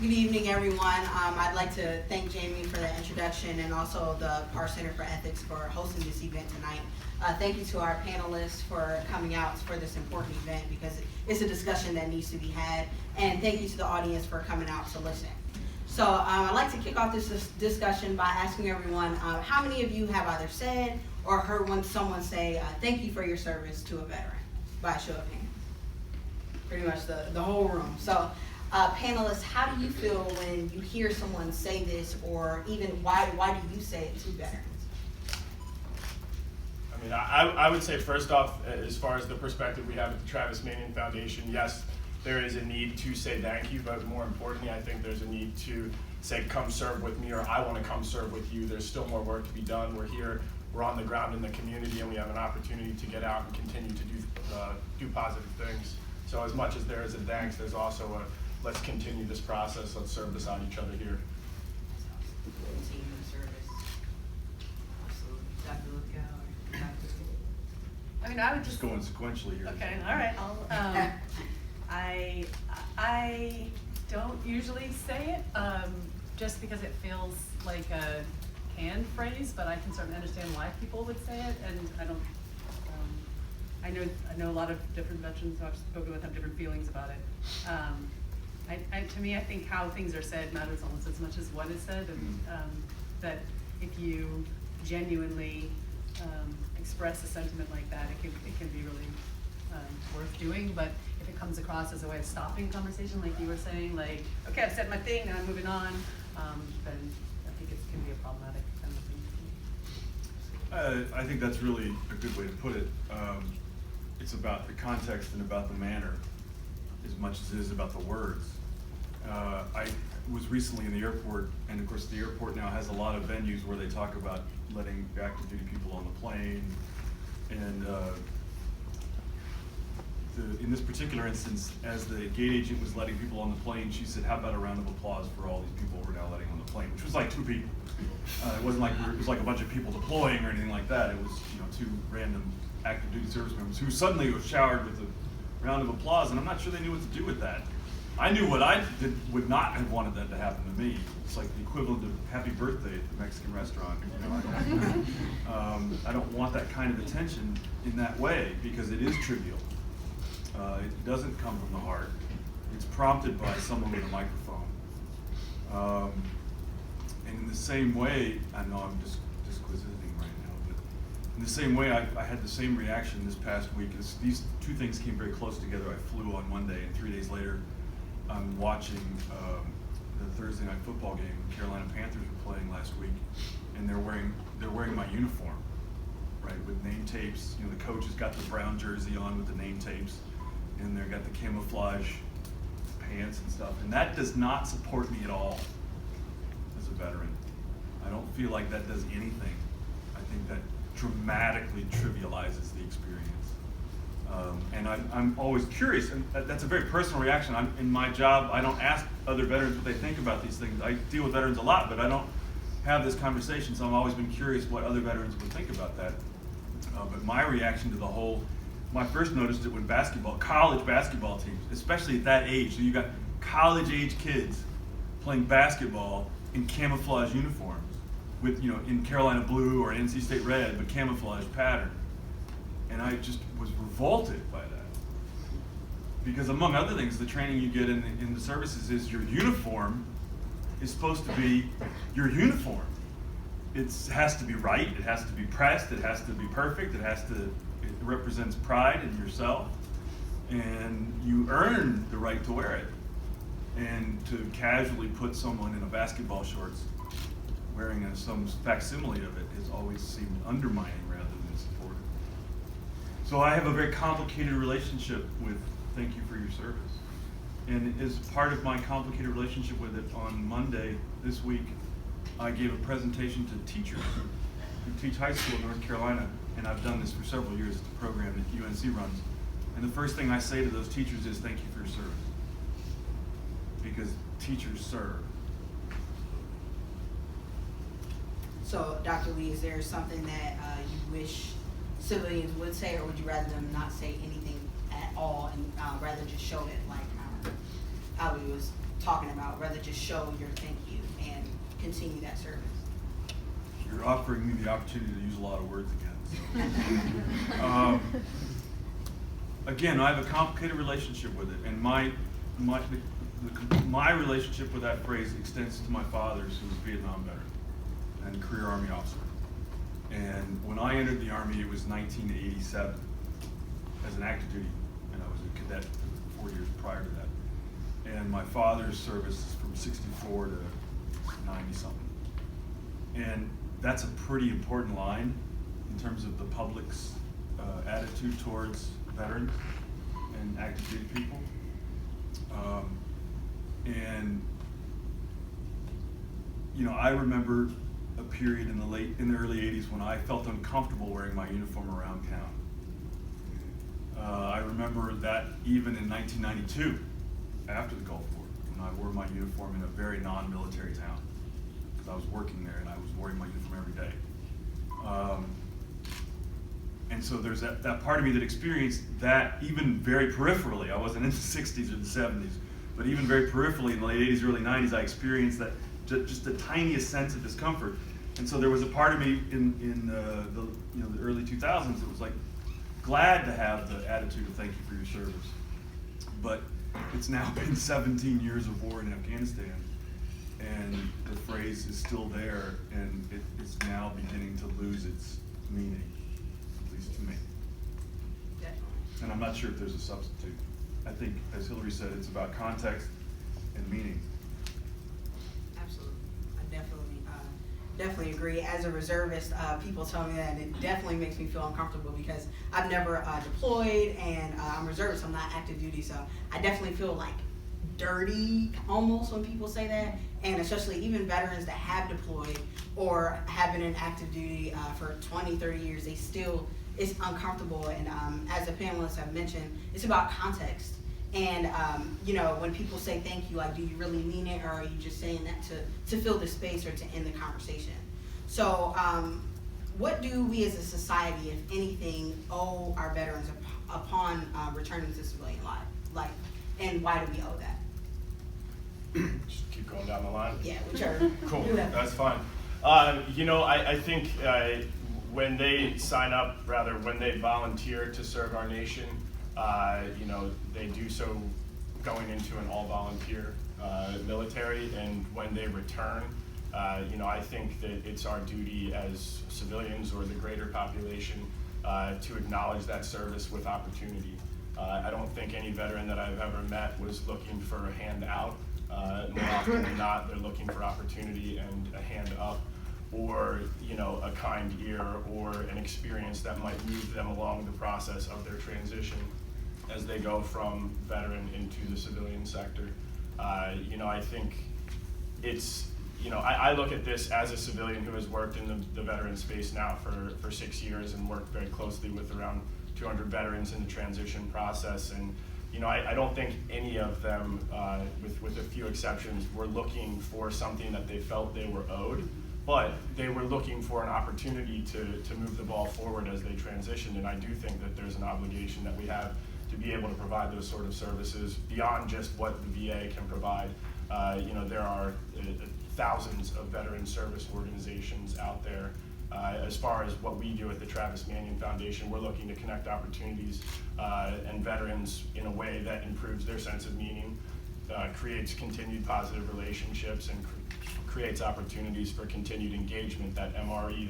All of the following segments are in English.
Good evening, everyone. I'd like to thank Jamie for the introduction and also the Parr Center for Ethics for hosting this event tonight. Thank you to our panelists for coming out for this important event because it's a discussion that needs to be had. And thank you to the audience for coming out to listen. So I'd like to kick off this discussion by asking everyone, how many of you have either said or heard someone say, thank you for your service to a veteran, by a show of hands? Pretty much the whole room. So panelists, how do you feel when you hear someone say this, or even why do you say it to veterans? I mean, I would say first off, as far as the perspective we have at the Travis Manion Foundation, yes, there is a need to say thank you, but more importantly, I think there's a need to say, come serve with me, or I want to come serve with you. There's still more work to be done. We're here, we're on the ground in the community, and we have an opportunity to get out and continue to do positive things. So as much as there is a thanks, there's also a let's continue this process, let's serve this out each other here. I mean, I would just going sequentially here. Okay, all right. I don't usually say it just because it feels like a canned phrase, but I can certainly understand why people would say it, and I don't. I know a lot of different veterans who I've spoken with have different feelings about it. To me, I think how things are said matters almost as much as what is said, and that if you genuinely express a sentiment like that, it can be really worth doing. But if it comes across as a way of stopping conversation, like you were saying, like, okay, I've said my thing, now I'm moving on, then I think it can be a problematic kind of thing. I think that's really a good way to put it. It's about the context and about the manner as much as it is about the words. I was recently in the airport, and of course the airport now has a lot of venues where they talk about letting active duty people on the plane, and in this particular instance, as the gate agent was letting people on the plane, she said, how about a round of applause for all these people we're now letting on the plane, which was like 2 people. It wasn't like it was like a bunch of people deploying or anything like that. It was 2 random active duty service members who suddenly were showered with a round of applause, and I'm not sure they knew what to do with that. I knew what I would not have wanted that to happen to me. It's like the equivalent of happy birthday at the Mexican restaurant. I don't want that kind of attention in that way because it is trivial. It doesn't come from the heart. It's prompted by someone with a microphone. And in the same way, I know I'm just disquisiting right now, but in the same way, I had the same reaction this past week. These 2 things came very close together. I flew on Monday, and 3 days later, I'm watching the Thursday night football game. The Carolina Panthers were playing last week, and they're wearing my uniform, right, with name tapes. The coach has got the brown jersey on with the name tapes, and they've got the camouflage pants and stuff. And that does not support me at all as a veteran. I don't feel like that does anything. I think that dramatically trivializes the experience. And I'm always curious, and that's a very personal reaction. In my job, I don't ask other veterans what they think about these things. I deal with veterans a lot, but I don't have this conversation, so I've always been curious what other veterans would think about that. But my reaction to the whole, when I first noticed it when college basketball teams, especially at that age, so you got college-age kids playing basketball in camouflage uniforms with, in Carolina blue or NC State red, but camouflage pattern. And I just was revolted by that. Because among other things, the training you get in the services is your uniform is supposed to be your uniform. It has to be right, it has to be pressed, it has to be perfect, it represents pride in yourself, and you earn the right to wear it. And to casually put someone in a basketball shorts wearing some facsimile of it has always seemed undermining rather than supportive. So I have a very complicated relationship with thank you for your service. And as part of my complicated relationship with it, on Monday this week, I gave a presentation to teachers who teach high school in North Carolina, and I've done this for several years. It's a program that UNC runs. And the first thing I say to those teachers is thank you for your service. Because teachers serve. So, Dr. Lee, is there something that you wish civilians would say, or would you rather them not say anything at all and rather just show it like Ali was talking about, rather just show your thank you and continue that service. You're offering me the opportunity to use a lot of words again. So. Again, I have a complicated relationship with it, and my relationship with that phrase extends to my father's, who was a Vietnam veteran and career Army officer. And when I entered the Army, it was 1987 as an active duty, and I was a cadet 4 years prior to that. And my father's service is from 64 to 90 something. And that's a pretty important line in terms of the public's attitude towards veterans and active duty people. And you know, I remember a period in the early 80s when I felt uncomfortable wearing my uniform around town. I remember that even in 1992, after the Gulf War, when I wore my uniform in a very non-military town, because I was working there and I was wearing my uniform every day. And so there's that part of me that experienced that even very peripherally. I wasn't in the 60s or the 70s, but even very peripherally in the late 80s, early 90s, I experienced that just the tiniest sense of discomfort. And so there was a part of me in the early 2000s that was like glad to have the attitude of thank you for your service. But it's now been 17 years of war in Afghanistan, and the phrase is still there, and it's now beginning to lose its meaning, at least to me. Definitely. And I'm not sure if there's a substitute. I think, as Hillary said, it's about context and meaning. Absolutely. I definitely agree. As a reservist, people tell me that, and it definitely makes me feel uncomfortable because I've never deployed, and I'm reservist, so I'm not active duty, so I definitely feel like dirty almost when people say that, and especially even veterans that have deployed or have been in active duty for 20, 30 years, they still, it's uncomfortable. And as the panelists have mentioned, it's about context. And you know, when people say thank you, like, do you really mean it, or are you just saying that to fill the space or to end the conversation? So what do we as a society, if anything, owe our veterans upon returning to civilian life, and why do we owe that? Just keep going down the line. Yeah, whichever. Cool, You have- that's fine. You know, I think when they sign up, rather when they volunteer to serve our nation, you know, they do so going into an all-volunteer military, and when they return, you know, I think that it's our duty as civilians or the greater population to acknowledge that service with opportunity. I don't think any veteran that I've ever met was looking for a hand out. More often than not, they're looking for opportunity and a hand up, or you know, a kind ear, or an experience that might move them along the process of their transition as they go from veteran into the civilian sector. You know, I think it's, you know, I look at this as a civilian who has worked in the veteran space now for 6 years and worked very closely with around 200 veterans in the transition process. And you know, I don't think any of them, with a few exceptions, were looking for something that they felt they were owed, but they were looking for an opportunity to move the ball forward as they transitioned. And I do think that there's an obligation that we have to be able to provide those sort of services beyond just what the VA can provide. You know, there are thousands of veteran service organizations out there. As far as what we do at the Travis Manion Foundation, we're looking to connect opportunities and veterans in a way that improves their sense of meaning, creates continued positive relationships, and creates opportunities for continued engagement. That MRE,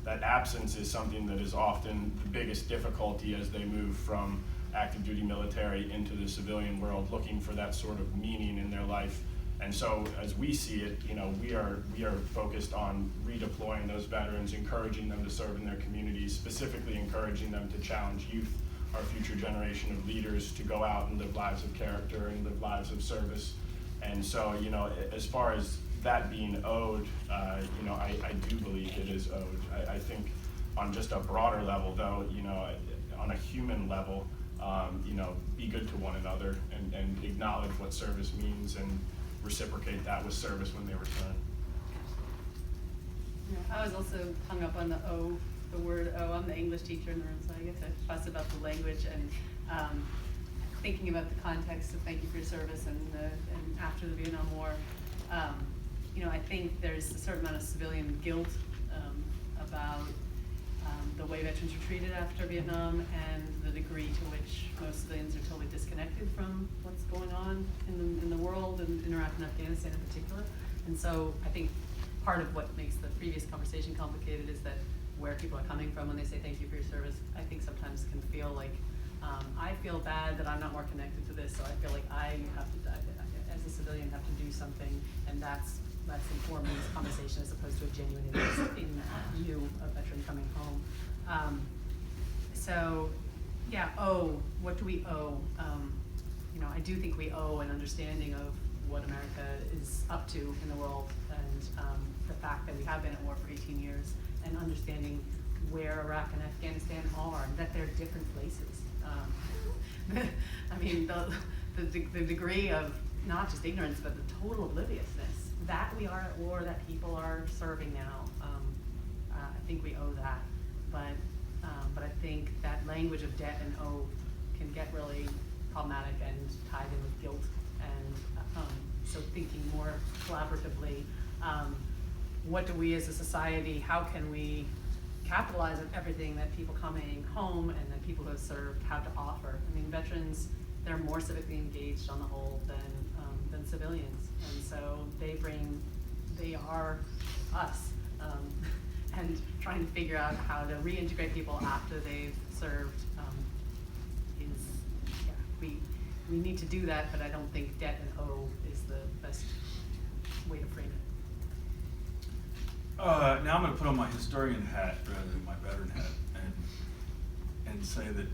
that absence is something that is often the biggest difficulty as they move from active duty military into the civilian world, looking for that sort of meaning in their life. And so as we see it, you know, we are focused on redeploying those veterans, encouraging them to serve in their communities, specifically encouraging them to challenge youth, our future generation of leaders, to go out and live lives of character and live lives of service. And so, you know, as far as that being owed, you know, I do believe it is owed. I think on just a broader level, though, you know, on a human level, you know, be good to one another and acknowledge what service means, and reciprocate that with service when they return. Yeah, I was also hung up on the word O. I'm the English teacher in the room, so I get to fuss about the language. And thinking about the context of thank you for your service and after the Vietnam War, you know, I think there's a certain amount of civilian guilt about the way veterans were treated after Vietnam and the degree to which most civilians are totally disconnected from what's going on in the world and in Iraq and Afghanistan in particular. And so I think part of what makes the previous conversation complicated is that where people are coming from when they say thank you for your service, I think sometimes can feel like, I feel bad that I'm not more connected to this, so I feel like I have to, as a civilian, have to do something, and that's informing this conversation as opposed to a genuine interest in you, a veteran coming home. So, yeah, what do we owe? You know, I do think we owe an understanding of what America is up to in the world, and the fact that we have been at war for 18 years, and understanding where Iraq and Afghanistan are, and that they're different places. I mean, the degree of not just ignorance, but the total obliviousness that we are at war, that people are serving now. I think we owe that, but I think that language of debt and owe can get really problematic and tied in with guilt, and so thinking more collaboratively, what do we as a society, how can we capitalize on everything that people coming home and that people who have served have to offer? I mean, veterans, they're more civically engaged on the whole than civilians, and so they are us, and trying to figure out how to reintegrate people after they've served we need to do that, but I don't think debt and owe is the best way to frame it. Now I'm going to put on my historian hat rather than my veteran hat, and say that,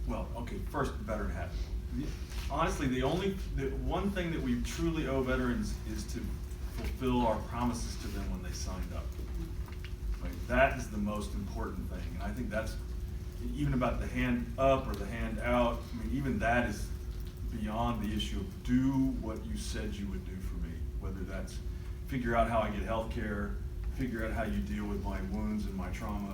well, okay, first veteran hat. Honestly, the one thing that we truly owe veterans is to fulfill our promises to them when they signed up. Like, that is the most important thing, and I think that's even about the hand up or the hand out. I mean, even that is beyond the issue of do what you said you would do for me, whether that's figure out how I get health care, figure out how you deal with my wounds and my trauma,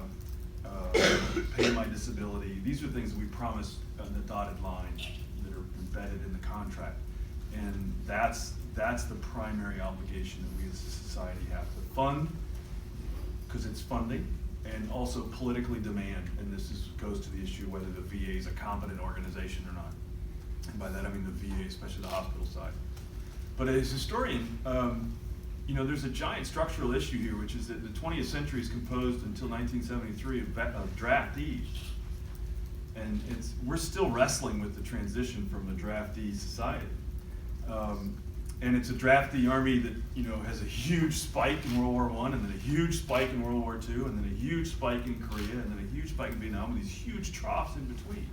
pay my disability. These are things that we promise on the dotted line that are embedded in the contract. And that's the primary obligation that we as a society have to fund, because it's funding, and also politically demand. And this goes to the issue of whether the VA is a competent organization or not. And by that I mean the VA, especially the hospital side. But as a historian, you know, there's a giant structural issue here, which is that the 20th century is composed until 1973 of draftees. And we're still wrestling with the transition from a draftee society. And it's a draftee army that, you know, has a huge spike in World War I, and then a huge spike in World War II, and then a huge spike in Korea, and then a huge spike in Vietnam, with these huge troughs in between.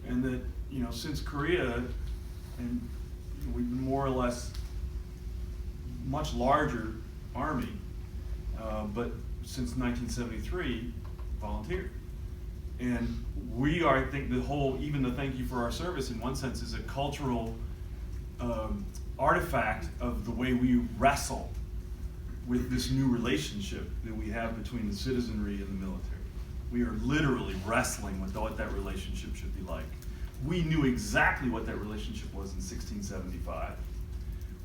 And that, you know, since Korea, and you know, we've been more or less much larger army, but since 1973, volunteer. And we are, I think, even the thank you for our service in one sense is a cultural artifact of the way we wrestle with this new relationship that we have between the citizenry and the military. We are literally wrestling with what that relationship should be like. We knew exactly what that relationship was in 1675.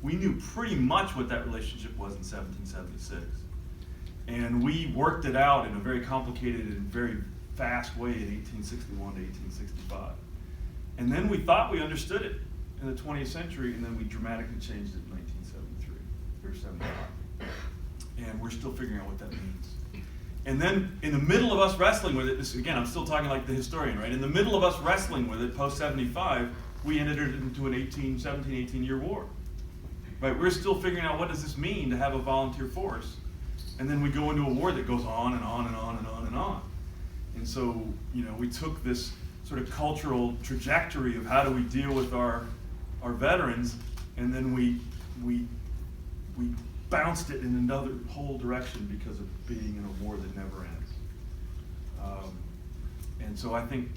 We knew pretty much what that relationship was in 1776. And we worked it out in a very complicated and very fast way in 1861 to 1865. And then we thought we understood it in the 20th century, and then we dramatically changed it in 1973 or 75. And we're still figuring out what that means. And then in the middle of us wrestling with it, again, I'm still talking like the historian, right? In the middle of us wrestling with it, post-75, we entered it into an 17, 18-year war. Right, we're still figuring out what does this mean to have a volunteer force. And then we go into a war that goes on and on and on and on and on. And so, you know, we took this sort of cultural trajectory of how do we deal with our veterans, and then we bounced it in another whole direction because of being in a war that never ends. And so I think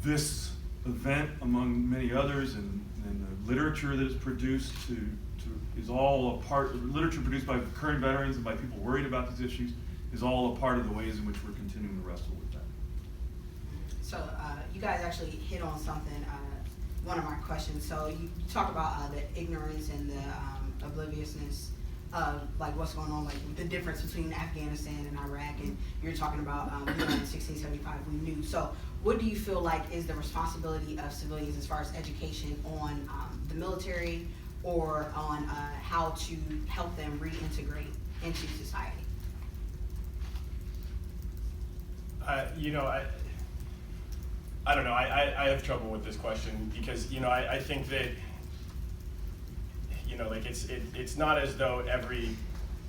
this event, among many others, and the literature that is produced is all a part, literature produced by current veterans and by people worried about these issues, is all a part of the ways in which we're continuing to wrestle with that. So, you guys actually hit on something, one of my questions. So you talk about, the ignorance and the, obliviousness of, like, what's going on, like, the difference between Afghanistan and Iraq, and you're talking about, in 1675, we knew. So what do you feel like is the responsibility of civilians as far as education on, the military, or on, how to help them reintegrate into society? You know, I don't know, I have trouble with this question because, you know, I think that, you know, like it's not as though every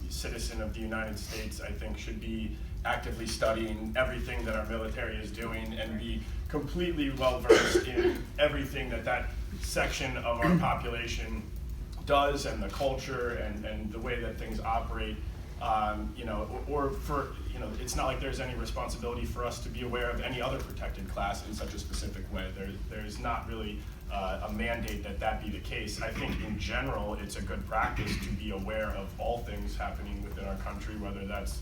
citizen of the United States, I think, should be actively studying everything that our military is doing and be completely well-versed in everything that section of our population does and the culture and the way that things operate. You know, or for, you know, it's not like there's any responsibility for us to be aware of any other protected class in such a specific way. There's not really a mandate that be the case. I think in general, it's a good practice to be aware of all things happening within our country, whether that's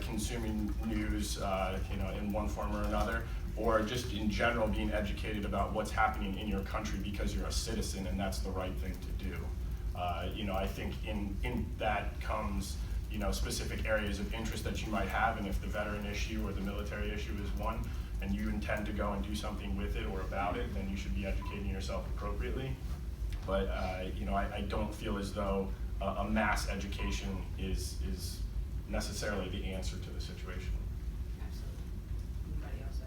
consuming news, you know, in one form or another, or just in general being educated about what's happening in your country because you're a citizen and that's the right thing to do. You know, I think in that comes, you know, specific areas of interest that you might have, and if the veteran issue or the military issue is one, and you intend to go and do something with it or about it, then you should be educating yourself appropriately. But you know, I don't feel as though a mass education is necessarily the answer to the situation. Absolutely. Anybody else?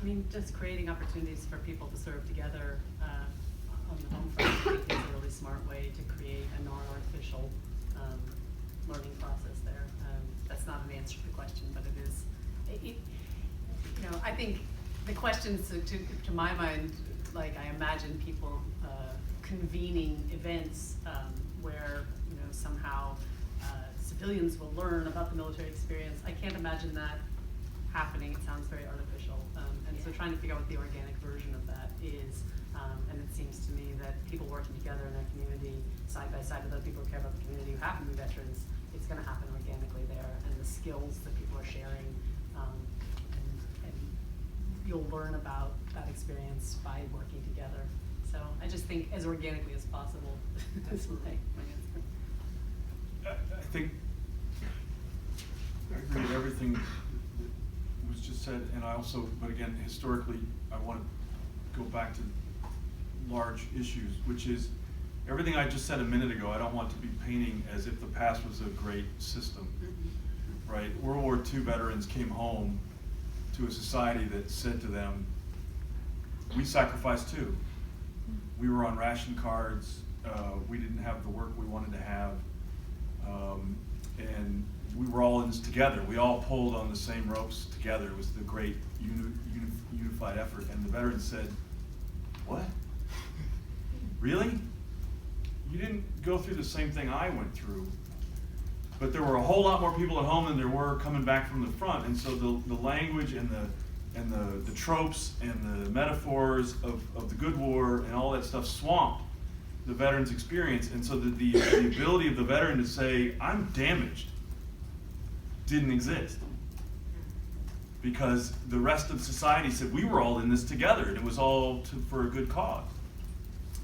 I mean, just creating opportunities for people to serve together on the home front, I think is a really smart way to create a non-artificial learning process there. That's not an answer to the question, but it is. You know, I think the questions to my mind, like I imagine people convening events where, you know, somehow civilians will learn about the military experience. I can't imagine that happening. It sounds very artificial. And so trying to figure out what the organic version of that is. And it seems to me that people working together in their community, side by side with other people who care about the community, who happen to be veterans, it's going to happen organically there. And the skills that people are sharing, and you'll learn about that experience by working together. So I just think as organically as possible is my answer. I think I agree with everything that was just said, and I also, but again, historically, I want to go back to large issues, which is everything I just said a minute ago. I don't want to be painting as if the past was a great system, right? World War II veterans came home to a society that said to them, we sacrificed too. We were on ration cards, we didn't have the work we wanted to have, and we were all in this together. We all pulled on the same ropes together. It was the great unified effort. And the veterans said, what? Really? You didn't go through the same thing I went through, but there were a whole lot more people at home than there were coming back from the front. And so the language and the tropes and the metaphors of the good war and all that stuff swamped the veteran's experience. And so the ability of the veteran to say, I'm damaged, didn't exist. Because the rest of society said, we were all in this together, and it was all for a good cause.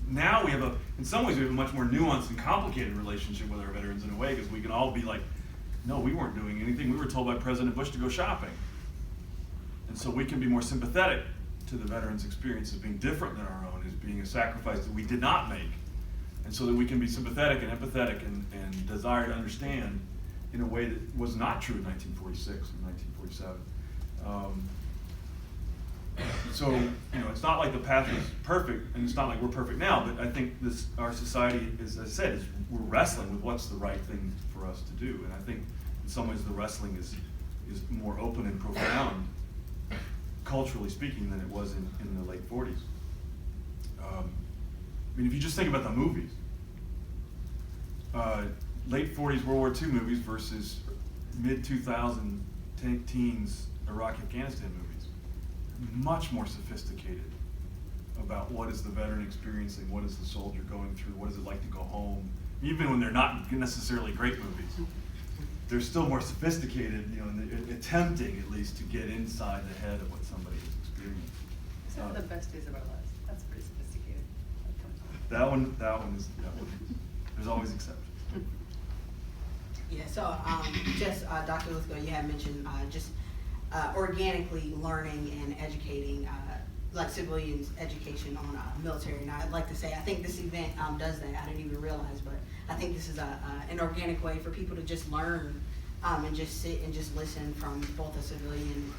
Now we have in some ways we have a much more nuanced and complicated relationship with our veterans in a way, because we can all be like, no, we weren't doing anything. We were told by President Bush to go shopping. And so we can be more sympathetic to the veterans' experience as being different than our own, as being a sacrifice that we did not make. And so that we can be sympathetic and empathetic and desire to understand in a way that was not true in 1946 and 1947. So, you know, it's not like the path is perfect, and it's not like we're perfect now, but I think our society, as I said, we're wrestling with what's the right thing for us to do. And I think in some ways the wrestling is more open and profound, culturally speaking, than it was in the late 40s. I mean, if you just think about the movies, late 40s World War II movies versus mid-2000 teens Iraq-Afghanistan movies, much more sophisticated about what is the veteran experiencing, what is the soldier going through, what is it like to go home, even when they're not necessarily great movies. they're still more sophisticated, you know, and they're attempting at least to get inside the head of what somebody has experienced. Some of the best days of our lives. That's pretty sophisticated. That one is, there's always exceptions. Yeah, so, just, Dr. Lithgow, you had mentioned, just, organically learning and educating, like civilians' education on, military. And I'd like to say, I think this event, does that. I didn't even realize, but I think this is an organic way for people to just learn, and just sit and just listen from both a civilian,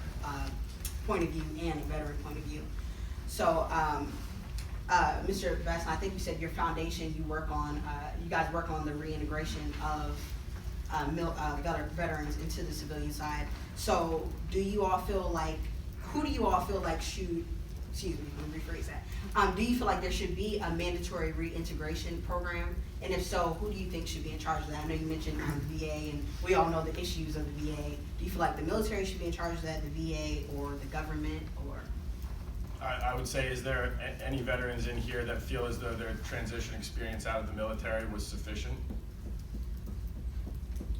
point of view and a veteran point of view. So, Mr. Besson, I think you said your foundation, you guys work on the reintegration of veterans into the civilian side. So who do you all feel like should, excuse me, let me rephrase that. Do you feel like there should be a mandatory reintegration program? And if so, who do you think should be in charge of that? I know you mentioned the VA, and we all know the issues of the VA. Do you feel like the military should be in charge of that, the VA, or the government, or? I would say, is there any veterans in here that feel as though their transition experience out of the military was sufficient?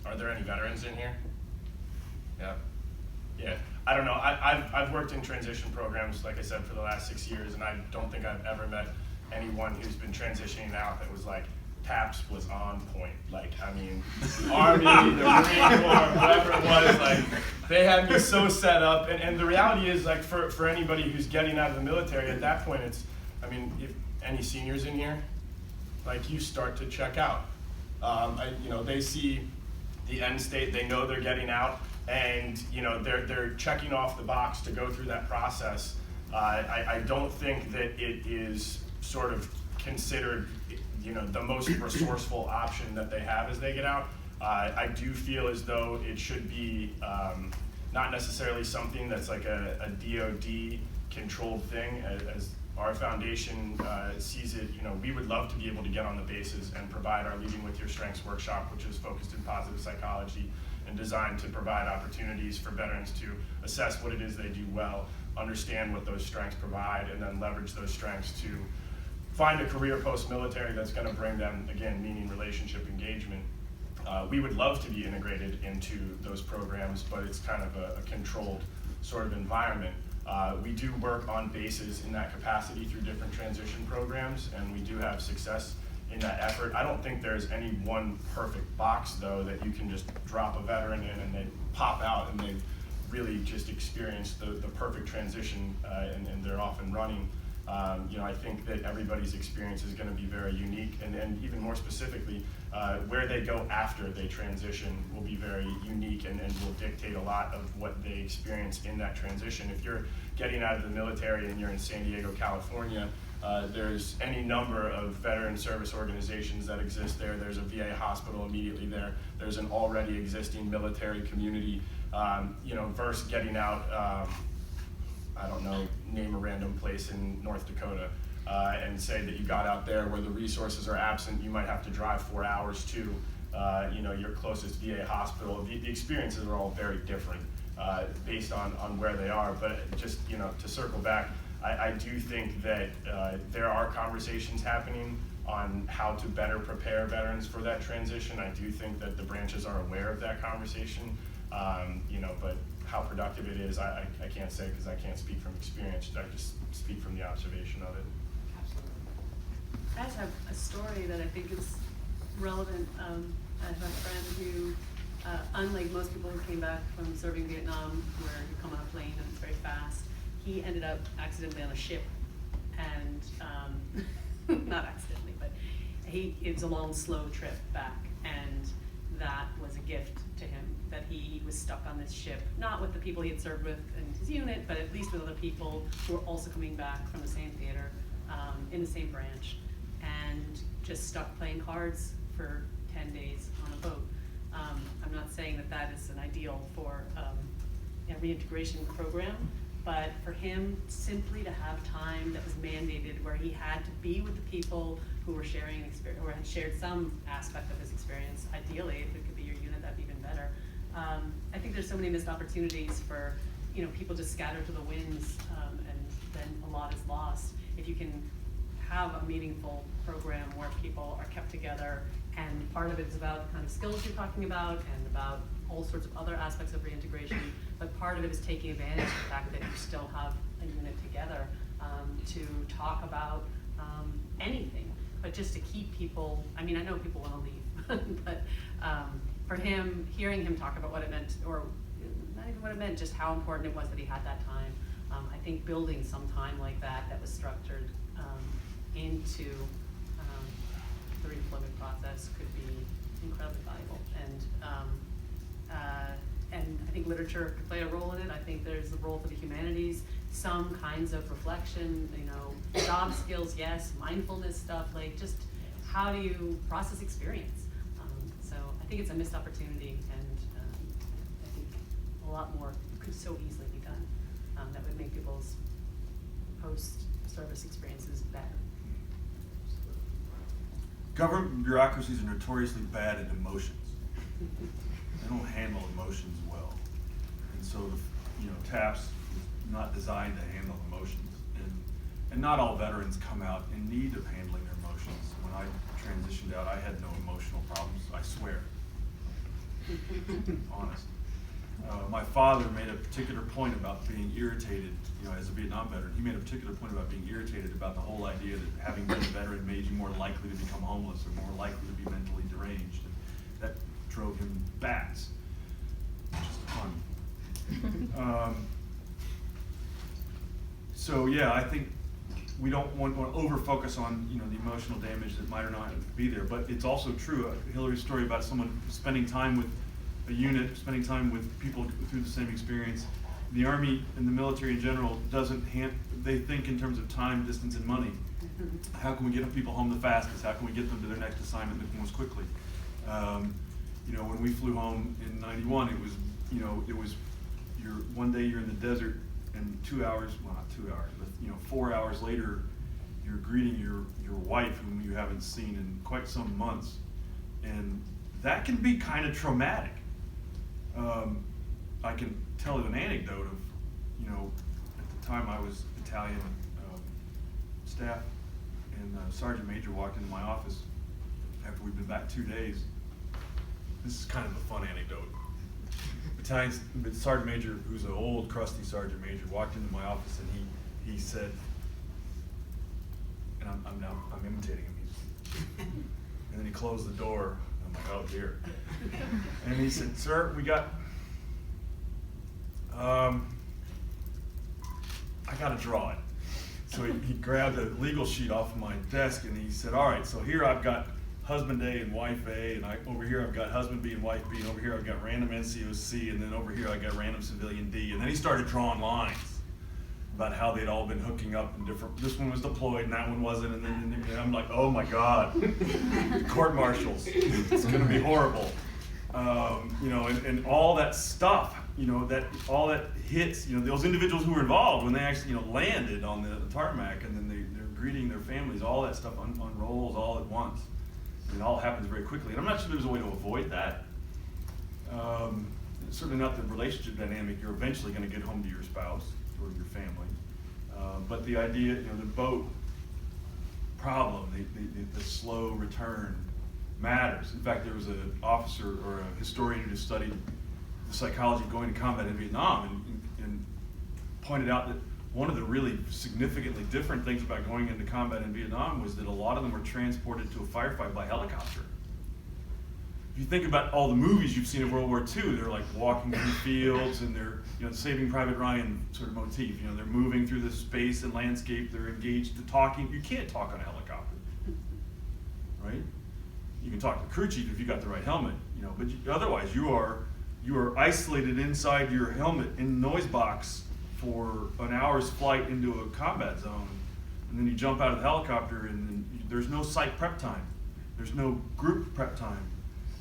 Are there any veterans in here? Yeah. Yeah. I don't know. I've worked in transition programs, like I said, for the last 6 years, and I don't think I've ever met anyone who's been transitioning out that was like, TAPS was on point. Like, I mean, Army, the Marine Corps, whatever it was, like, they had me so set up. And the reality is, like, for anybody who's getting out of the military, at that point, it's, I mean, if any seniors in here, like, you start to check out. You know, they see the end state, they know they're getting out, and, you know, they're checking off the box to go through that process. I don't think that it is sort of considered, you know, the most resourceful option that they have as they get out. I do feel as though it should be not necessarily something that's like a DoD controlled thing. As our foundation sees it, you know, we would love to be able to get on the bases and provide our Leading with Your Strengths workshop, which is focused in positive psychology and designed to provide opportunities for veterans to assess what it is they do well, understand what those strengths provide, and then leverage those strengths to find a career post-military that's going to bring them, again, meaning, relationship, engagement. We would love to be integrated into those programs, but it's kind of a controlled sort of environment. We do work on bases in that capacity through different transition programs, and we do have success in that effort. I don't think there's any one perfect box, though, that you can just drop a veteran in and they pop out and they've really just experienced the perfect transition, and they're off and running. You know, I think that everybody's experience is going to be very unique, and even more specifically, where they go after they transition will be very unique and will dictate a lot of what they experience in that transition. If you're getting out of the military and you're in San Diego, California, there's any number of veteran service organizations that exist there. There's a VA hospital immediately there. There's an already existing military community, you know, versus getting out, I don't know, name a random place in North Dakota, and say that you got out there where the resources are absent. You might have to drive 4 hours to, you know, your closest VA hospital. The experiences are all very different based on where they are. But just, you know, to circle back, I do think that there are conversations happening on how to better prepare veterans for that transition. I do think that the branches are aware of that conversation, you know, but how productive it is, I can't say, because I can't speak from experience. I just speak from the observation of it. I just have a story that I think is relevant. I have a friend who, unlike most people who came back from serving Vietnam, where you come on a plane and it's very fast, he ended up accidentally on a ship, and not accidentally, but it was a long, slow trip back, and that was a gift to him, that he was stuck on this ship, not with the people he had served with in his unit, but at least with other people who were also coming back from the same theater, in the same branch, and just stuck playing cards for 10 days on a boat. I'm not saying that that is an ideal for a reintegration program, but for him simply to have time that was mandated where he had to be with the people who were sharing an experience, or had shared some aspect of his experience. Ideally, if it could be your unit, that'd be even better. I think there's so many missed opportunities for, you know, people just scatter to the winds, and then a lot is lost. If you can have a meaningful program where people are kept together And part of it is about the kind of skills you're talking about and about all sorts of other aspects of reintegration, but part of it is taking advantage of the fact that you still have a unit together to talk about anything, but just to keep people, I mean, I know people want to leave, but for him, hearing him talk about what it meant, or not even what it meant, just how important it was that he had that time, I think building some time like that was structured into the redeployment process could be incredibly valuable. And I think literature could play a role in it. I think there's a role for the humanities, some kinds of reflection, you know, job skills, yes, mindfulness stuff, like just how do you process experience? So I think it's a missed opportunity, and I think a lot more could so easily be done that would make people's post-service experiences better. Government bureaucracies are notoriously bad at emotions. They don't handle emotions well. And so, TAPS is not designed to handle emotions. And not all veterans come out in need of handling their emotions. When I transitioned out, I had no emotional problems, I swear. Honest. My father made a particular point about being irritated, as a Vietnam veteran. He made a particular point about being irritated about the whole idea that having been a veteran made you more likely to become homeless or more likely to be mentally deranged. And that drove him bats, which is fun. So yeah, I think we don't want to over-focus on the emotional damage that might or not be there, but it's also true. Hillary's story about someone spending time with a unit, spending time with people through the same experience. The Army and the military in general they think in terms of time, distance, and money. How can we get people home the fastest? How can we get them to their next assignment the most quickly? When we flew home in '91, it was one day you're in the desert, and 2 hours, well not 2 hours, but 4 hours later, you're greeting your wife whom you haven't seen in quite some months, and that can be kind of traumatic. I can tell you an anecdote of, at the time I was battalion staff, and Sergeant Major walked into my office after we'd been back 2 days. This is kind of a fun anecdote. Sergeant Major, who's an old crusty Sergeant Major, walked into my office and he said, and I'm imitating him, and then he closed the door. I'm like, oh dear. And he said, sir, we got, I gotta draw it. So he grabbed a legal sheet off of my desk and he said, all right, so here I've got husband A and wife A, and over here I've got husband B and wife B, and over here I've got random NCOC, and then over here I got random civilian D. And then he started drawing lines about how they'd all been hooking up in different, this one was deployed and that one wasn't, and then I'm like, oh my God, court martials, it's gonna be horrible. And all that stuff, all that hits, those individuals who were involved when they actually, landed on the tarmac, and then they're greeting their families, all that stuff unrolls all at once. It all happens very quickly, and I'm not sure there's a way to avoid that. Certainly not the relationship dynamic. You're eventually going to get home to your spouse or your family, but the idea, the boat problem, the slow return matters. In fact, there was an officer or a historian who just studied the psychology of going to combat in Vietnam, and pointed out that one of the really significantly different things about going into combat in Vietnam was that a lot of them were transported to a firefight by helicopter. If you think about all the movies you've seen of World War II, they're like walking through fields, and they're, Saving Private Ryan sort of motif. They're moving through the space and landscape. They're engaged in talking. You can't talk on a helicopter, right? You can talk to the crew chief if you got the right helmet, but otherwise you are isolated inside your helmet in the noise box for an hour's flight into a combat zone, and then you jump out of the helicopter, and then there's no site prep time, there's no group prep time,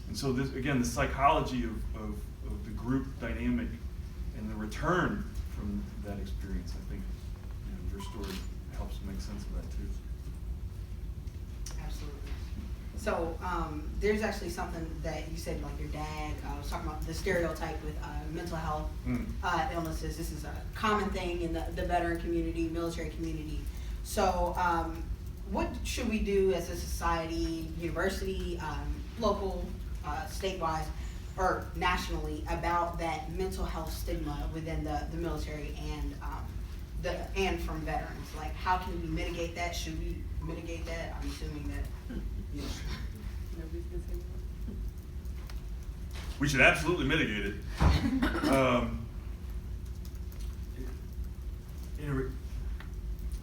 and so this, again, the psychology of the group dynamic and the return from that experience, I think your story helps make sense of that too. Absolutely. So there's actually something that you said, like your dad was talking about the stereotype with mental health illnesses. This is a common thing in the veteran community, military community. So what should we do as a society, university, local, statewide, or nationally about that mental health stigma within the military and from veterans. Like, how can we mitigate that? Should we mitigate that? I'm assuming that, you know. Nobody's gonna say no. We should absolutely mitigate it.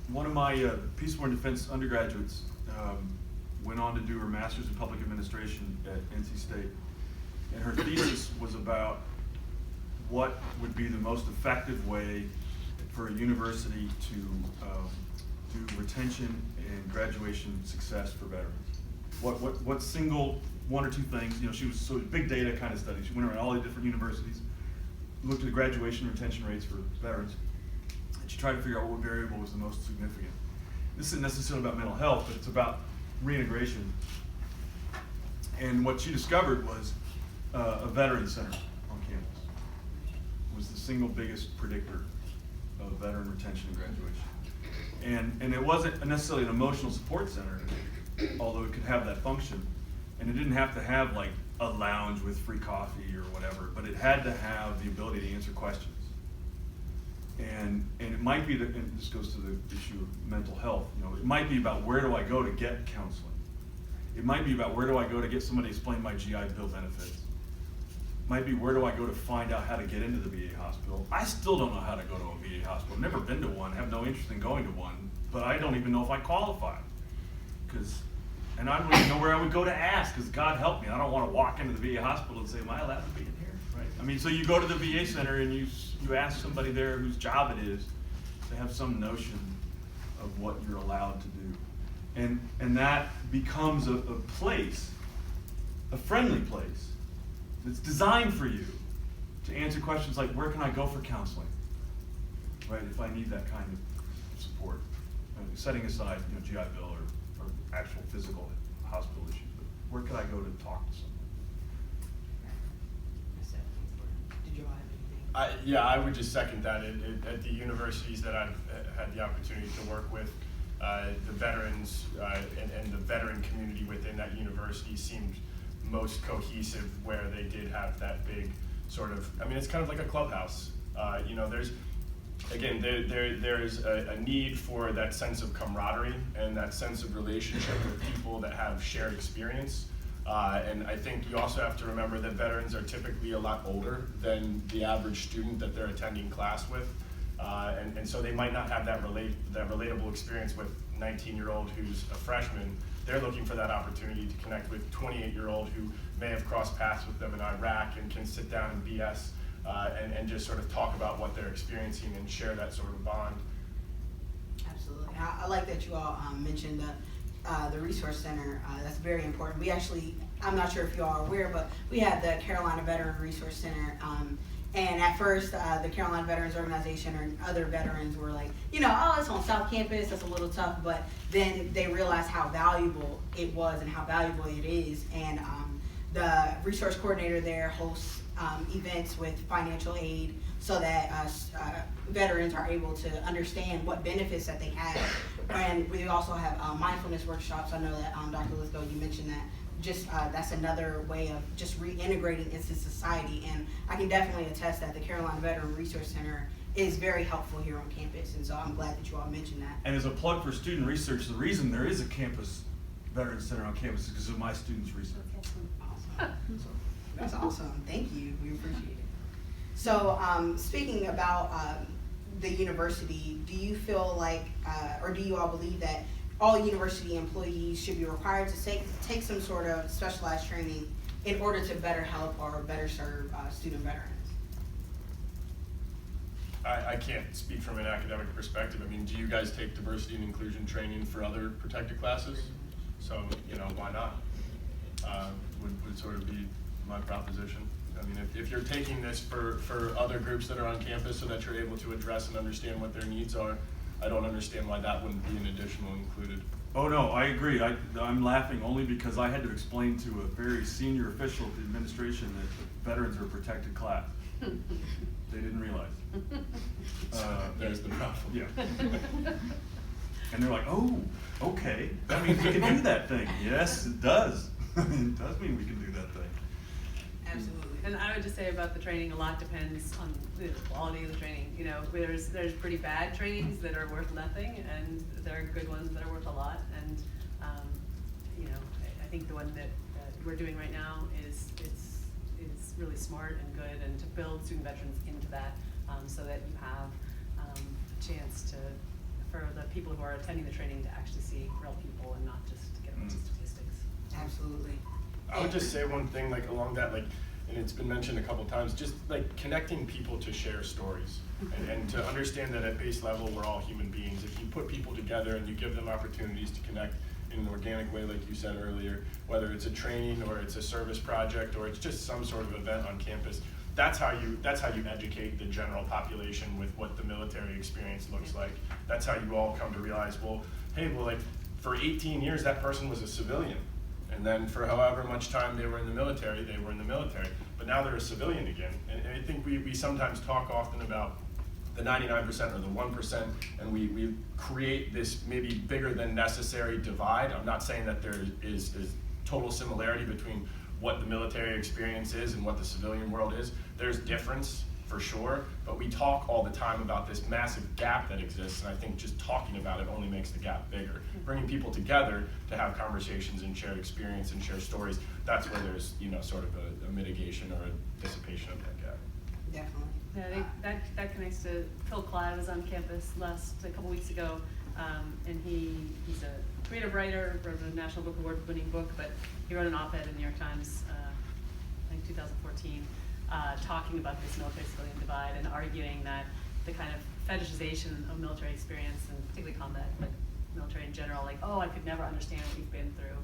One of my Peace Corps and Defense undergraduates went on to do her master's in public administration at NC State, and her thesis was about what would be the most effective way for a university to do retention and graduation success for veterans. What single one or two things, you know, she was so big data kind of study. She went around all the different universities, looked at the graduation and retention rates for veterans, and she tried to figure out what variable was the most significant. This isn't necessarily about mental health, but it's about reintegration. And what she discovered was a veteran center on campus was the single biggest predictor of veteran retention and graduation. And it wasn't necessarily an emotional support center, although it could have that function. And it didn't have to have like a lounge with free coffee or whatever, but it had to have the ability to answer questions. And it might be that, and this goes to the issue of mental health, you know, it might be about where do I go to get counseling? It might be about where do I go to get somebody to explain my GI Bill benefits? It might be where do I go to find out how to get into the VA hospital? I still don't know how to go to a VA hospital. I've never been to one, have no interest in going to one, but I don't even know if I qualify. And I don't even know where I would go to ask, because God help me, I don't want to walk into the VA hospital and say, am I allowed to be in here? Right? I mean, so you go to the VA center and you ask somebody there whose job it is to have some notion of what you're allowed to do. And that becomes a place, a friendly place, that's designed for you to answer questions like, where can I go for counseling? Right, if I need that kind of support. Setting aside, you know, GI Bill or actual physical hospital issues, but where could I go to talk to someone? Did you all have anything? Yeah, I would just second that. At the universities that I've had the opportunity to work with, the veterans and the veteran community within that university seemed most cohesive, where they did have that big sort of, I mean, it's kind of like a clubhouse. You know, there's a need for that sense of camaraderie and that sense of relationship with people that have shared experience. And I think you also have to remember that veterans are typically a lot older than the average student that they're attending class with. And so they might not have that relatable experience with 19-year-old who's a freshman. They're looking for that opportunity to connect with 28-year-old who may have crossed paths with them in Iraq and can sit down and BS and just sort of talk about what they're experiencing and share that sort of bond. Absolutely. I like that you all mentioned the Resource Center. That's very important. We actually, I'm not sure if you all are aware, but we had the Carolina Veteran Resource Center. And at first, the Carolina Veterans Organization or other veterans were like, you know, oh, it's on South Campus, that's a little tough. But then they realized how valuable it was and how valuable it is. And the resource coordinator there hosts events with financial aid so that veterans are able to understand what benefits that they have. And we also have mindfulness workshops. I know that Dr. Lithgow, you mentioned that. Just that's another way of just reintegrating into society. And I can definitely attest that the Carolina Veteran Resource Center is very helpful here on campus. And so I'm glad that you all mentioned that. And as a plug for student research, the reason there is a campus Veterans Center on campus is because of my students' research. Awesome. That's awesome. Thank you. We appreciate it. So speaking about the university, do you feel like, or do you all believe that all university employees should be required to take some sort of specialized training in order to better help or better serve student veterans? I can't speak from an academic perspective. I mean, do you guys take diversity and inclusion training for other protected classes? So, you know, why not? Would sort of be my proposition. I mean, if you're taking this for other groups that are on campus so that you're able to address and understand what their needs are, I don't understand why that wouldn't be an additional included. Oh no, I agree. I'm laughing only because I had to explain to a very senior official at the administration that veterans are a protected class. They didn't realize. There's the problem. Yeah. And they're like, oh, okay. That means we can do that thing. Yes, it does. It does mean we can do that thing. Absolutely. And I would just say about the training, a lot depends on the quality of the training. You know, there's pretty bad trainings that are worth nothing, and there are good ones that are worth a lot. And you know, I think the one that we're doing right now is really smart and good, and to build student veterans into that, so that you have a chance for the people who are attending the training to actually see real people and not just get a bunch of statistics. Absolutely. I would just say one thing like along that, like, and it's been mentioned a couple times, just like connecting people to share stories and to understand that at base level we're all human beings. If you put people together and you give them opportunities to connect in an organic way, like you said earlier, whether it's a training or it's a service project or it's just some sort of event on campus, that's how you educate the general population with what the military experience looks like. That's how you all come to realize, well, hey, well, like for 18 years that person was a civilian. And then for however much time they were in the military, they were in the military. But now they're a civilian again. And I think we sometimes talk often about the 99% or the 1%, and we create this maybe bigger than necessary divide. I'm not saying that there is total similarity between what the military experience is and what the civilian world is. There's difference for sure, but we talk all the time about this massive gap that exists, and I think just talking about it only makes the gap bigger. Bringing people together to have conversations and share experience and share stories, that's where there's, you know, sort of a mitigation or a dissipation of that gap. Definitely. Yeah, I think that connects to Phil Clive was on campus a couple weeks ago, and he's a creative writer, wrote a National Book Award winning book, but he wrote an op-ed in the New York Times, I think 2014, talking about this military-civilian divide and arguing that the kind of fetishization of military experience, and particularly combat, but military in general, like, oh, I could never understand what you've been through.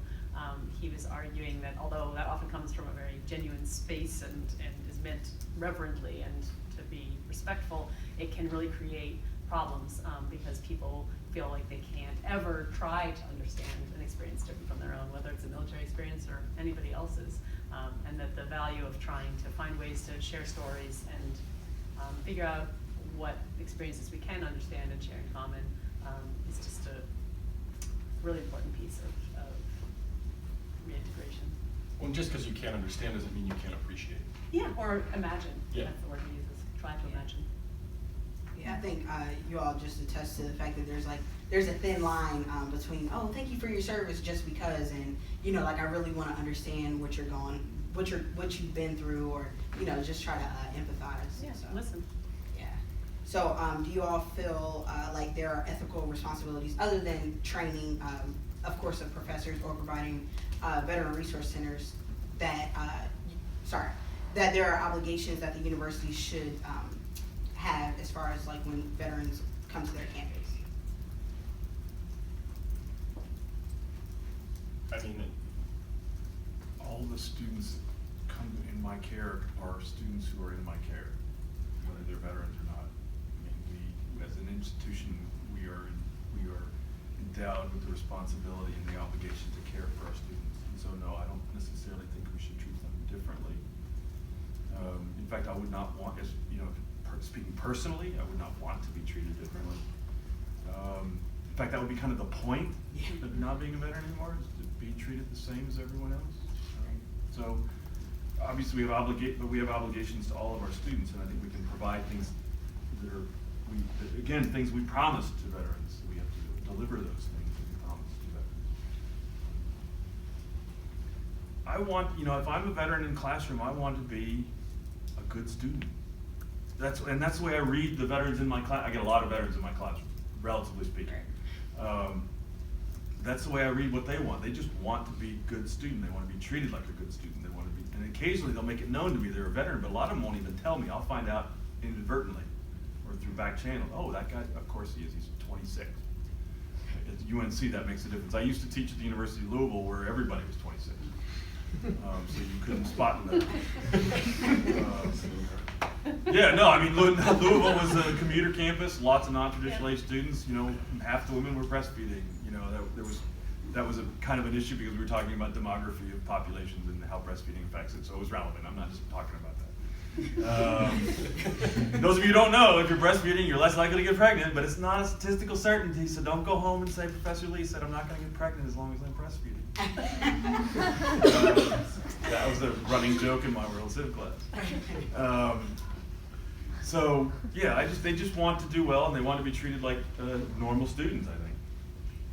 He was arguing that although that often comes from a very genuine space and is meant reverently and to be respectful, it can really create problems because people feel like they can't ever try to understand an experience different from their own, whether it's a military experience or anybody else's, and that the value of trying to find ways to share stories and figure out what experiences we can understand and share in common is just a really important piece of reintegration. Well, just because you can't understand doesn't mean you can't appreciate. Yeah, or imagine. Yeah. That's the word we use, is try to imagine. Yeah, I think you all just attest to the fact that there's a thin line between, oh, thank you for your service just because, and you know, like I really want to understand what you've been through, or you know, just try to empathize. Yeah, So, listen. yeah. So do you all feel like there are ethical responsibilities other than training, of course, of professors or providing veteran resource centers that that there are obligations that the university should have as far as like when veterans come to their campus? I mean, All the students come in my care are students who are in my care, whether they're veterans or not. I mean, we, as an institution, we are endowed with the responsibility and the obligation to care for our students. And so, no, I don't necessarily think we should treat them differently. In fact, I would not want, as you know, speaking personally, I would not want to be treated differently. In fact, that would be kind of the point of not being a veteran anymore, is to be treated the same as everyone else. So obviously we have obligations to all of our students, and I think we can provide things that are, things we promised to veterans. We have to deliver those things that we promised to veterans. I want, you know, if I'm a veteran in classroom, I want to be a good student. That's the way I read the veterans in my class. I get a lot of veterans in my classroom, relatively speaking. That's the way I read what they want. They just want to be a good student. They want to be treated like a good student. They want to be, and occasionally they'll make it known to me they're a veteran, but a lot of them won't even tell me. I'll find out inadvertently or through back channel. Oh, that guy, of course he is. He's 26. At UNC, that makes a difference. I used to teach at the University of Louisville where everybody was 26. So you couldn't spot them. Yeah, no, I mean, Louisville was a commuter campus, lots of non-traditional age students, you know, half the women were breastfeeding, you know, that was a kind of an issue because we were talking about demography of populations and how breastfeeding affects it, so it was relevant. I'm not just talking about that. Those of you who don't know, if you're breastfeeding, you're less likely to get pregnant, but it's not a statistical certainty, so don't go home and say, Professor Lee said I'm not going to get pregnant as long as I'm breastfeeding. That was a running joke in my World Civ class. So, yeah, they just want to do well, and they want to be treated like normal students, I think.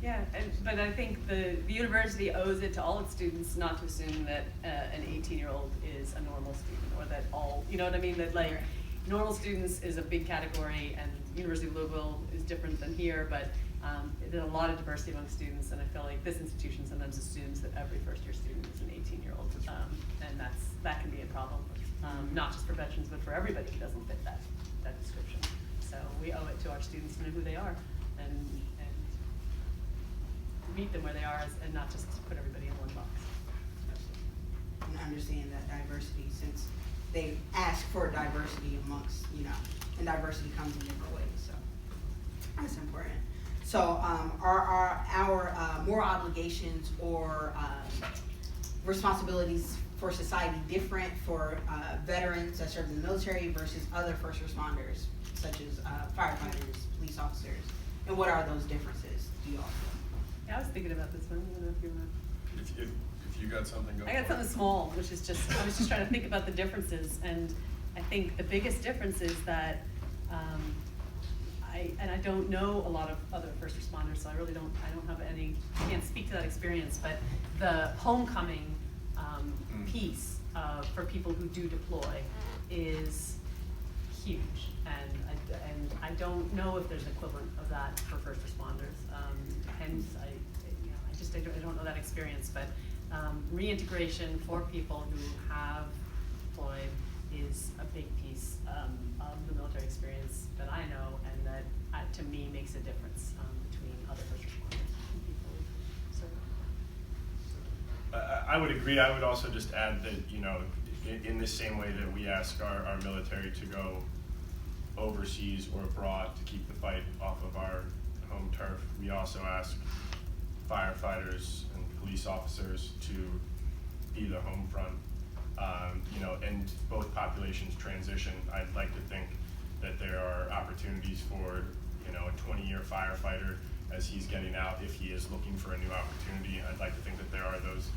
Yeah, but I think the university owes it to all its students not to assume that an 18-year-old is a normal student, or that all, you know what I mean? That like normal students is a big category, and University of Louisville is different than here, but there's a lot of diversity among students, and I feel like this institution sometimes assumes that every first-year student is an 18-year-old, and that can be a problem, not just for veterans, but for everybody who doesn't fit that description. So we owe it to our students to know who they are, and meet them where they are, and not just put everybody in one box. And understand that diversity, since they ask for diversity amongst, and diversity comes in different ways, so that's important. So are our moral obligations or responsibilities for society different for veterans that serve in the military versus other first responders, such as firefighters, police officers? And what are those differences, do you all feel? Yeah, I was thinking about this one. I don't know if you want to. If you got something, go I got for it. something small, which is just, I was just trying to think about the differences, and I think the biggest difference is that I don't know a lot of other first responders, so I don't have any, I can't speak to that experience, but the homecoming piece for people who do deploy is huge, and I don't know if there's an equivalent of that for first responders. Hence, I don't know that experience, but reintegration for people who have deployed is a big piece of the military experience that I know, and that to me makes a difference between other first responders and people who serve. I would agree. I would also just add that, in the same way that we ask our military to go overseas or abroad to keep the fight off of our home turf, we also ask firefighters and police officers to be the home front. And both populations transition. I'd like to think that there are opportunities for, a 20-year firefighter as he's getting out, if he is looking for a new opportunity. I'd like to think that there are those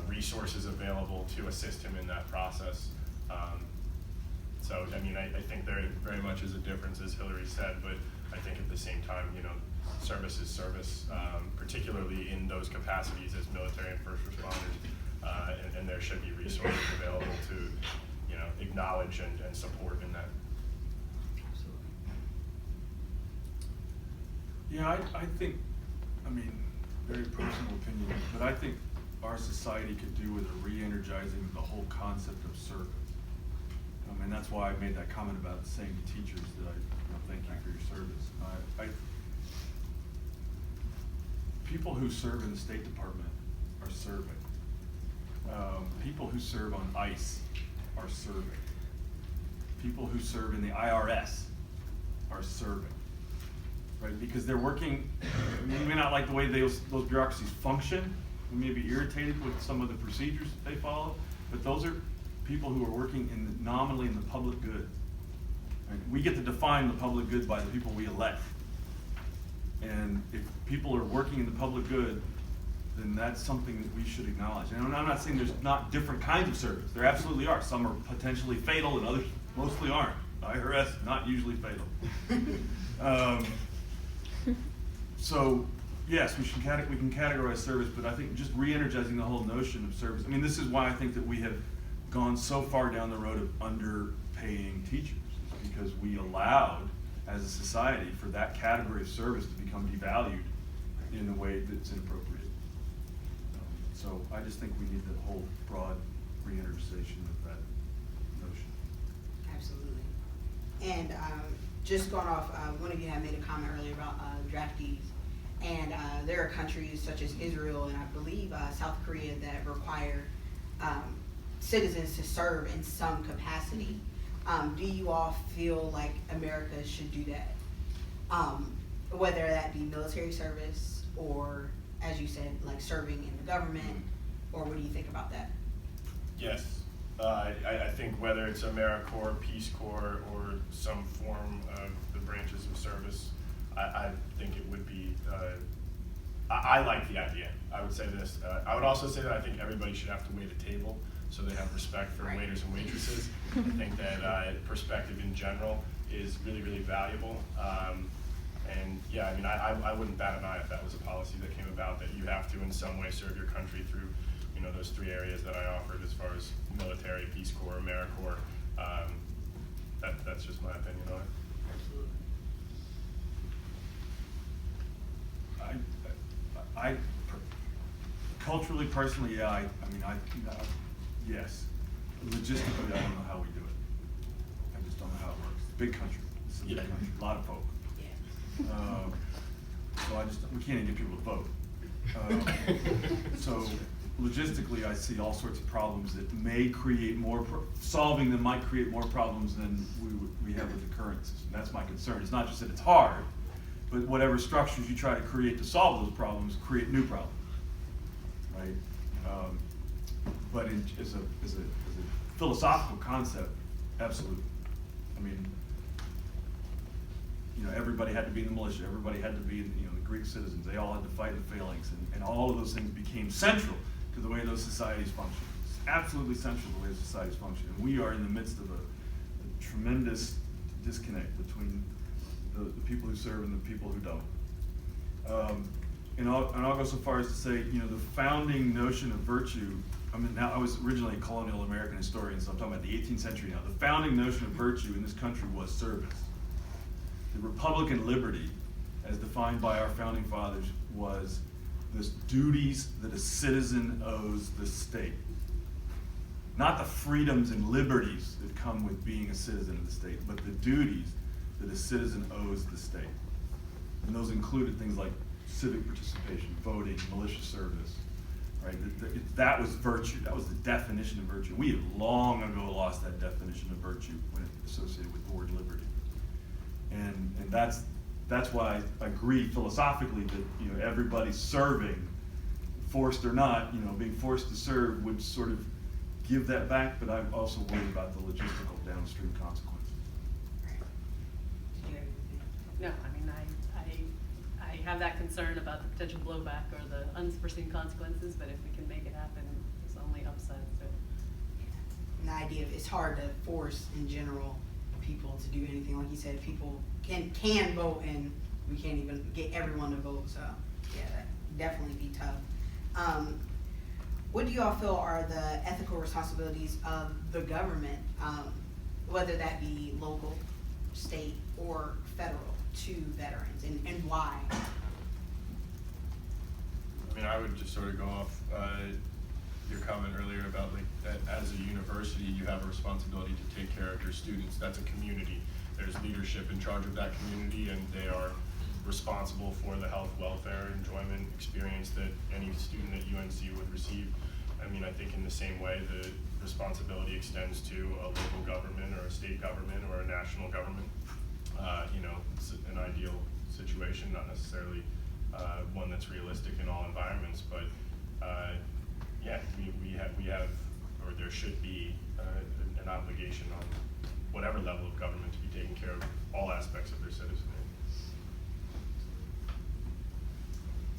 resources available to assist him in that process. So, I think there very much is a difference, as Hillary said, but I think at the same time, service is service, particularly in those capacities as military and first responders, and there should be resources available to, acknowledge and support in that. Yeah, I think, very personal opinion, but I think our society could do with a re-energizing the whole concept of service. And that's why I made that comment about saying to teachers that I thank you for your service. People who serve in the State Department are serving. People who serve on ICE are serving. People who serve in the IRS are serving. Right? Because they're working, we may not like the way those bureaucracies function, we may be irritated with some of the procedures that they follow, but those are people who are working nominally in the public good. Right? We get to define the public good by the people we elect. And if people are working in the public good, then that's something that we should acknowledge. And I'm not saying there's not different kinds of service. There absolutely are. Some are potentially fatal and others mostly aren't. IRS, not usually fatal. So, yes, we can categorize service, but I think just re-energizing the whole notion of service. This is why I think that we have gone so far down the road of underpaying teachers, because we allowed, as a society, for that category of service to become devalued in a way that's inappropriate. So I just think we need the whole broad re-energization of that notion. Absolutely. And just going off, one of you had made a comment earlier about draftees. And there are countries such as Israel and I believe South Korea that require citizens to serve in some capacity. Do you all feel like America should do that? Whether that be military service or, as you said, like serving in the government, or what do you think about that? Yes, I think whether it's AmeriCorps, Peace Corps, or some form of the branches of service, I think it would be, I like the idea. I would say this. I would also say that I think everybody should have to wait a table so they have respect for Right. waiters and waitresses. I think that perspective in general is really, really valuable. And yeah, I mean, I wouldn't bat an eye if that was a policy that came about, that you have to in some way serve your country through, you know, those 3 areas that I offered as far as military, Peace Corps, AmeriCorps. That's just my opinion on it. Absolutely. Culturally, personally, yeah, yes. Logistically, I don't know how we do it. I just don't know how it works. Big country, this is a big Yeah. country, a lot of folk. Yeah. So we can't even get people to vote. So logistically, I see all sorts of problems that may create solving them might create more problems than we have with the current system. That's my concern. It's not just that it's hard, but whatever structures you try to create to solve those problems create new problems, right? But as a philosophical concept, absolutely. I mean, you know, everybody had to be in the militia, everybody had to be, you know, the Greek citizens, they all had to fight the phalanx, and all of those things became central to the way those societies function. It's absolutely central to the way societies function, and we are in the midst of a tremendous disconnect between the people who serve and the people who don't. And I'll go so far as to say, you know, the founding notion of virtue, I mean, now I was originally a colonial American historian, so I'm talking about the 18th century now. The founding notion of virtue in this country was service. The Republican liberty, as defined by our founding fathers, was the duties that a citizen owes the state. Not the freedoms and liberties that come with being a citizen of the state, but the duties that a citizen owes the state. And those included things like civic participation, voting, militia service, right? That was virtue. That was the definition of virtue. We have long ago lost that definition of virtue when it's associated with the word liberty. And that's why I agree philosophically that, you know, everybody serving, forced or not, you know, being forced to serve would sort of give that back, but I'm also worried about the logistical downstream consequences. No, I mean, I have that concern about the potential blowback or the unforeseen consequences, but if we can make it happen, there's only upsides to it. And the idea of it's hard to force in general people to do anything. Like you said, people can vote and we can't even get everyone to vote. So yeah, that definitely be tough. What do you all feel are the ethical responsibilities of the government, whether that be local, state, or federal, to veterans, and why? I mean, I would just sort of go off your comment earlier about, like, that as a university, you have a responsibility to take care of your students. That's a community. There's leadership in charge of that community, and they are responsible for the health, welfare, enjoyment, experience that any student at UNC would receive. I mean, I think in the same way, the responsibility extends to a local government or a state government or a national government. You know, it's an ideal situation, not necessarily one that's realistic in all environments, but yeah, we have, or there should be an obligation on whatever level of government to be taking care of all aspects of their citizenry.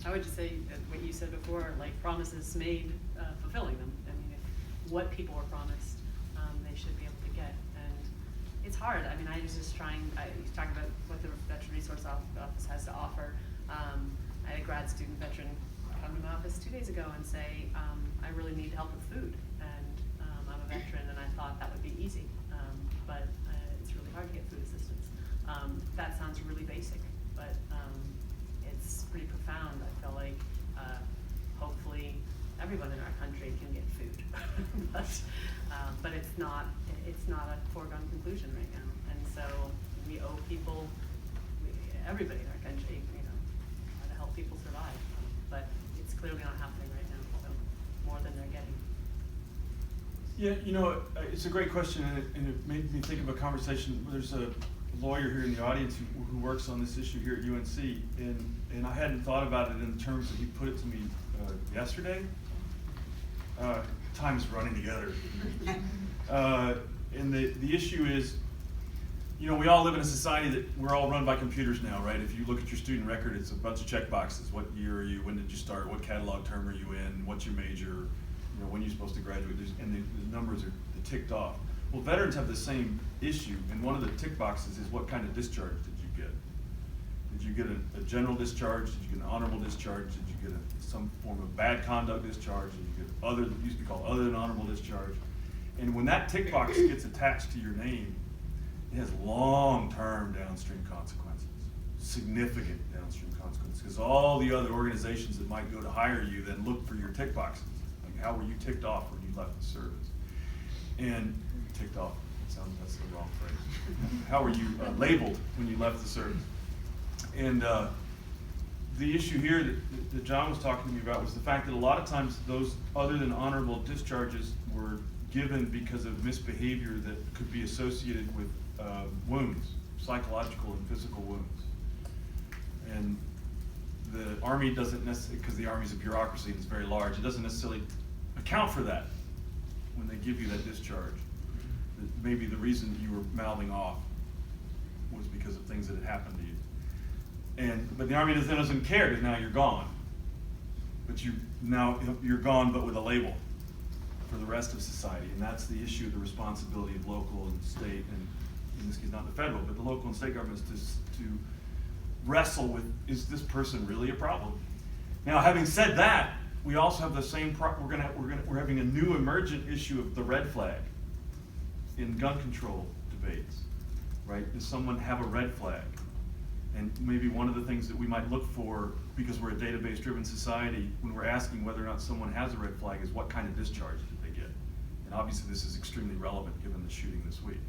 I would just say what you said before, like promises made, fulfilling them. I mean, if what people were promised, they should be able to get. And it's hard. I mean, I was just trying, you talk about what the Veteran Resource Office has to offer. I had a grad student veteran come to my office 2 days ago and say, I really need help with food. And I'm a veteran and I thought that would be easy. But it's really hard to get food assistance. That sounds really basic, but it's pretty profound. I feel like hopefully everyone in our country can get food, but it's not a foregone conclusion right now. And so we owe people, everybody in our country, you know, how to help people survive. But it's clearly not happening right now. So more than they're getting. Yeah, you know, it's a great question, and it made me think of a conversation. There's a lawyer here in the audience who works on this issue here at UNC, and I hadn't thought about it in the terms that he put it to me yesterday. Time's running together. And the issue is, you know, we all live in a society that we're all run by computers now, right? If you look at your student record, it's a bunch of check boxes. What year are you? When did you start? What catalog term are you in? What's your major? You know, when you're supposed to graduate? And the numbers are ticked off. Well, veterans have the same issue, and one of the tick boxes is what kind of discharge did you get? Did you get a general discharge? Did you get an honorable discharge? Did you get some form of bad conduct discharge? Did you get other, that used to be called other than honorable discharge? And when that tick box gets attached to your name, it has long-term downstream consequences, significant downstream consequences, because all the other organizations that might go to hire you then look for your tick boxes. Like, how were you ticked off when you left the service? And ticked off, that's the wrong phrase. How were you labeled when you left the service? And the issue here that John was talking to me about was the fact that a lot of times those other than honorable discharges were given because of misbehavior that could be associated with wounds, psychological and physical wounds. And the Army doesn't necessarily, because the Army's a bureaucracy and it's very large, it doesn't necessarily account for that when they give you that discharge. That maybe the reason that you were mouthing off was because of things that had happened to you. But the Army doesn't care because now you're gone. But you're gone, but with a label for the rest of society. And that's the issue, the responsibility of local and state, and in this case not the federal, but the local and state governments to wrestle with, is this person really a problem? Now, having said that, we also have the same we're having a new emergent issue of the red flag in gun control debates, right? Does someone have a red flag? And maybe one of the things that we might look for, because we're a database-driven society, when we're asking whether or not someone has a red flag, is what kind of discharge did they get? And obviously this is extremely relevant given the shooting this week.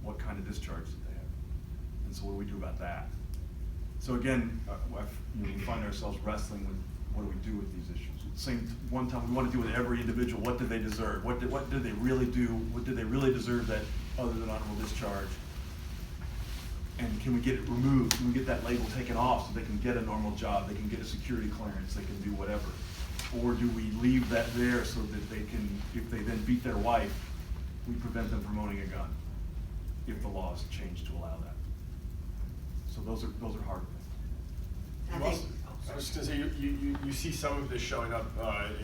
What kind of discharge did they have? And so what do we do about that? So again, we find ourselves wrestling with what do we do with these issues. At the same one time, we want to do with every individual. What did they deserve? What did they really do? What did they really deserve that other than honorable discharge? And can we get it removed? Can we get that label taken off so they can get a normal job? They can get a security clearance. They can do whatever. Or do we leave that there so that they can, if they then beat their wife, we prevent them from owning a gun if the laws change to allow that? So those are hard things. I think, I was just gonna say, you see some of this showing up,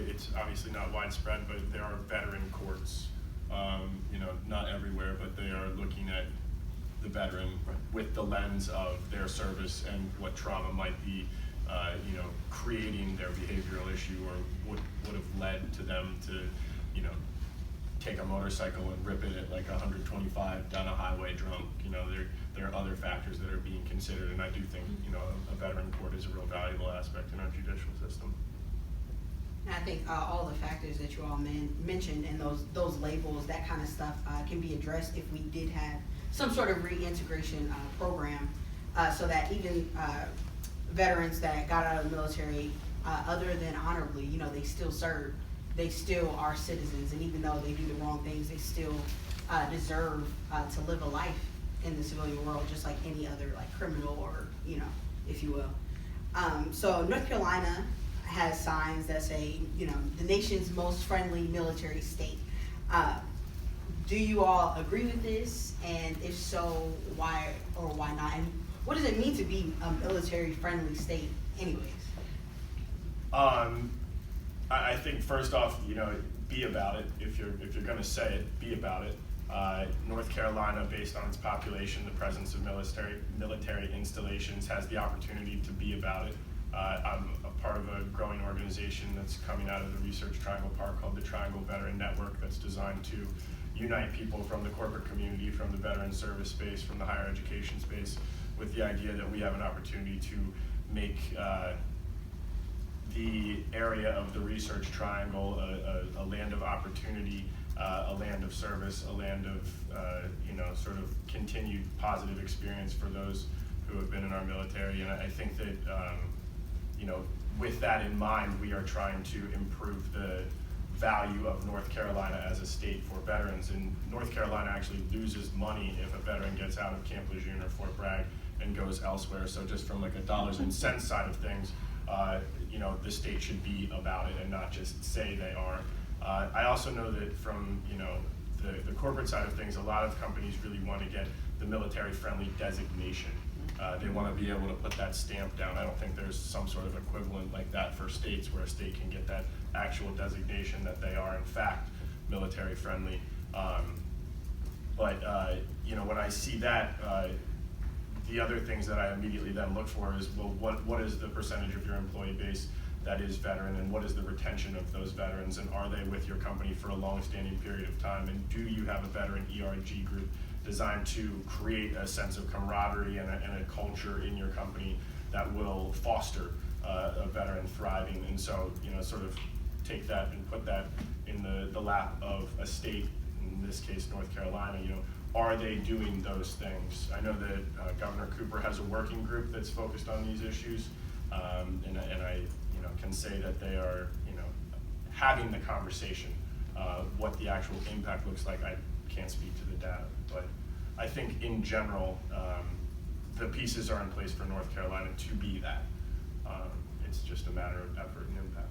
it's obviously not widespread, but there are veteran courts, you know, not everywhere, but they are looking at the veteran with the lens of their service and what trauma might be, you know, creating their behavioral issue, or would have led to them to, you know, take a motorcycle and rip it at like 125 down a highway drunk. You know, there are other factors that are being considered, and I do think, you know, a veteran court is a real valuable aspect in our judicial system. And I think all the factors that you all mentioned and those labels, that kind of stuff can be addressed if we did have some sort of reintegration program, so that even veterans that got out of the military, other than honorably, you know, they still serve. They still are citizens, and even though they do the wrong things, they still deserve to live a life in the civilian world, just like any other like criminal, or, you know, if you will. So North Carolina has signs that say, you know, the nation's most friendly military state. Do you all agree with this? And if so, why or why not? And what does it mean to be a military-friendly state, anyways? I think first off, you know, be about it. If you're going to say it, be about it. North Carolina, based on its population, the presence of military installations, has the opportunity to be about it. I'm a part of a growing organization that's coming out of the Research Triangle Park called the Triangle Veteran Network, that's designed to unite people from the corporate community, from the veteran service space, from the higher education space, with the idea that we have an opportunity to make the area of the Research Triangle a land of opportunity, a land of service, a land of you know, sort of continued positive experience for those who have been in our military. And I think that you know, with that in mind, we are trying to improve the value of North Carolina as a state for veterans. And North Carolina actually loses money if a veteran gets out of Camp Lejeune or Fort Bragg and goes elsewhere. So just from like a dollars and cents side of things, you know, the state should be about it and not just say they are. I also know that from, the corporate side of things, a lot of companies really want to get the military-friendly designation. They want to be able to put that stamp down. I don't think there's some sort of equivalent like that for states, where a state can get that actual designation that they are in fact military-friendly. But when I see that, the other things that I immediately then look for is, well, what is the percentage of your employee base that is veteran, and what is the retention of those veterans, and are they with your company for a long-standing period of time, and do you have a veteran ERG group designed to create a sense of camaraderie and a culture in your company that will foster a veteran thriving. And so, sort of take that and put that in the lap of a state, in this case North Carolina. Are they doing those things? I know that Governor Cooper has a working group that's focused on these issues, and I can say that they are having the conversation. What the actual impact looks like, I can't speak to the data, but I think in general, the pieces are in place for North Carolina to be that. It's just a matter of effort and impact.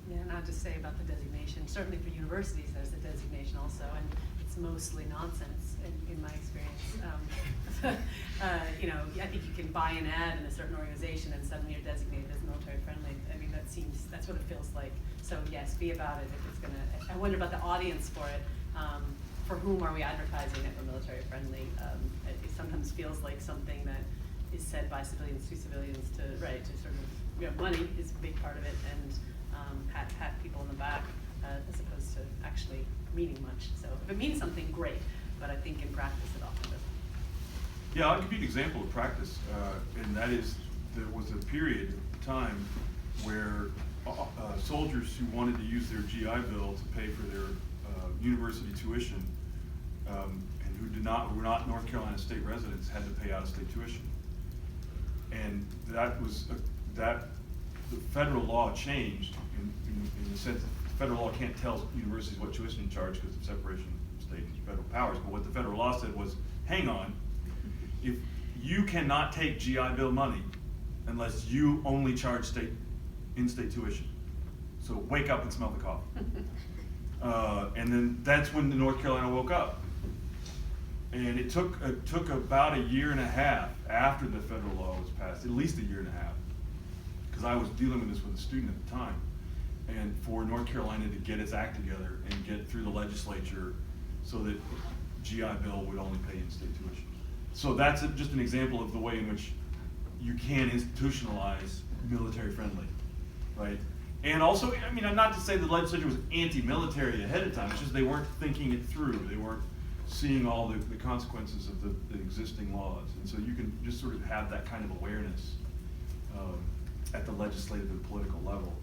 Yeah, and I'll just say about the designation, certainly for universities, there's a designation also, and it's mostly nonsense in my experience. I think you can buy an ad in a certain organization and suddenly you're designated as military friendly. I mean, that's what it feels like. So yes, be about it if it's gonna, I wonder about the audience for it. For whom are we advertising that we're military friendly? It sometimes feels like something that is said by civilians to civilians to sort of, money is a big part of it, and pat people in the back, as opposed to actually meaning much. So if it means something, great, but I think in practice it often doesn't. Yeah, I'll give you an example of practice, and that is, there was a period of time where soldiers who wanted to use their GI Bill to pay for their university tuition, and who were not North Carolina state residents, had to pay out-of-state tuition. And that was the federal law changed in the sense that the federal law can't tell universities what tuition to charge because of separation of state and federal powers. But what the federal law said was, hang on, if you cannot take GI Bill money unless you only charge in-state tuition. So wake up and smell the coffee. And then that's when the North Carolina woke up. And it took about a year and a half after the federal law was passed, at least a year and a half, because I was dealing with this with a student at the time, and for North Carolina to get its act together and get through the legislature so that GI Bill would only pay in-state tuition. So that's just an example of the way in which you can institutionalize military friendly, right? And also, I mean, not to say the legislature was anti-military ahead of time, it's just they weren't thinking it through. They weren't seeing all the consequences of the existing laws. And so you can just sort of have that kind of awareness at the legislative and political level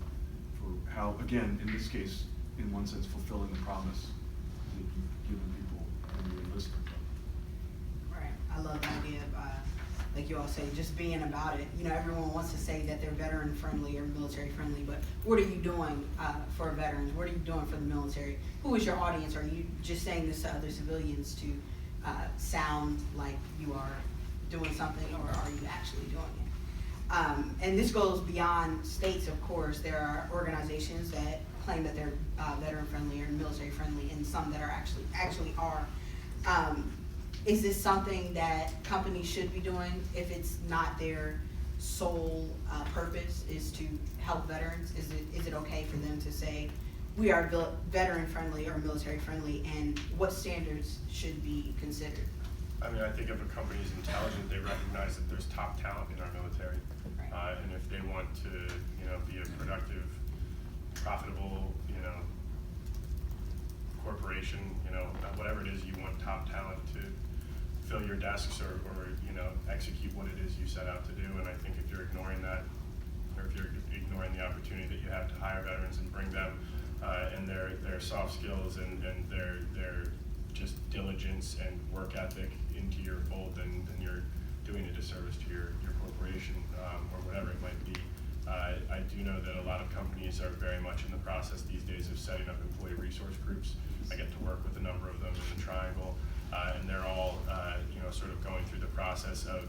for how, again, in this case, in one sense, fulfilling the promise that you've given people when you enlist them. Right. I love the idea of, like you all say, just being about it. Everyone wants to say that they're veteran friendly or military friendly, but what are you doing for veterans? What are you doing for the military? Who is your audience? Are you just saying this to other civilians to sound like you are doing something, or are you actually doing it? And this goes beyond states, of course. There are organizations that claim that they're veteran friendly or military friendly, and some that are actually are. Is this something that companies should be doing if it's not their sole purpose is to help veterans? Is it okay for them to say, we are veteran friendly or military friendly, and what standards should be considered? I mean, I think if a company is intelligent, they recognize that there's top talent in our military. Right. And if they want to, be a productive, profitable, corporation, whatever it is, you want top talent to fill your desks or execute what it is you set out to do. And I think if you're ignoring that, or if you're ignoring the opportunity that you have to hire veterans and bring them and their soft skills and their just diligence and work ethic into your fold, then you're doing a disservice to your corporation or whatever it might be. I do know that a lot of companies are very much in the process these days of setting up employee resource groups. I get to work with a number of them in the Triangle, and they're all sort of going through the process of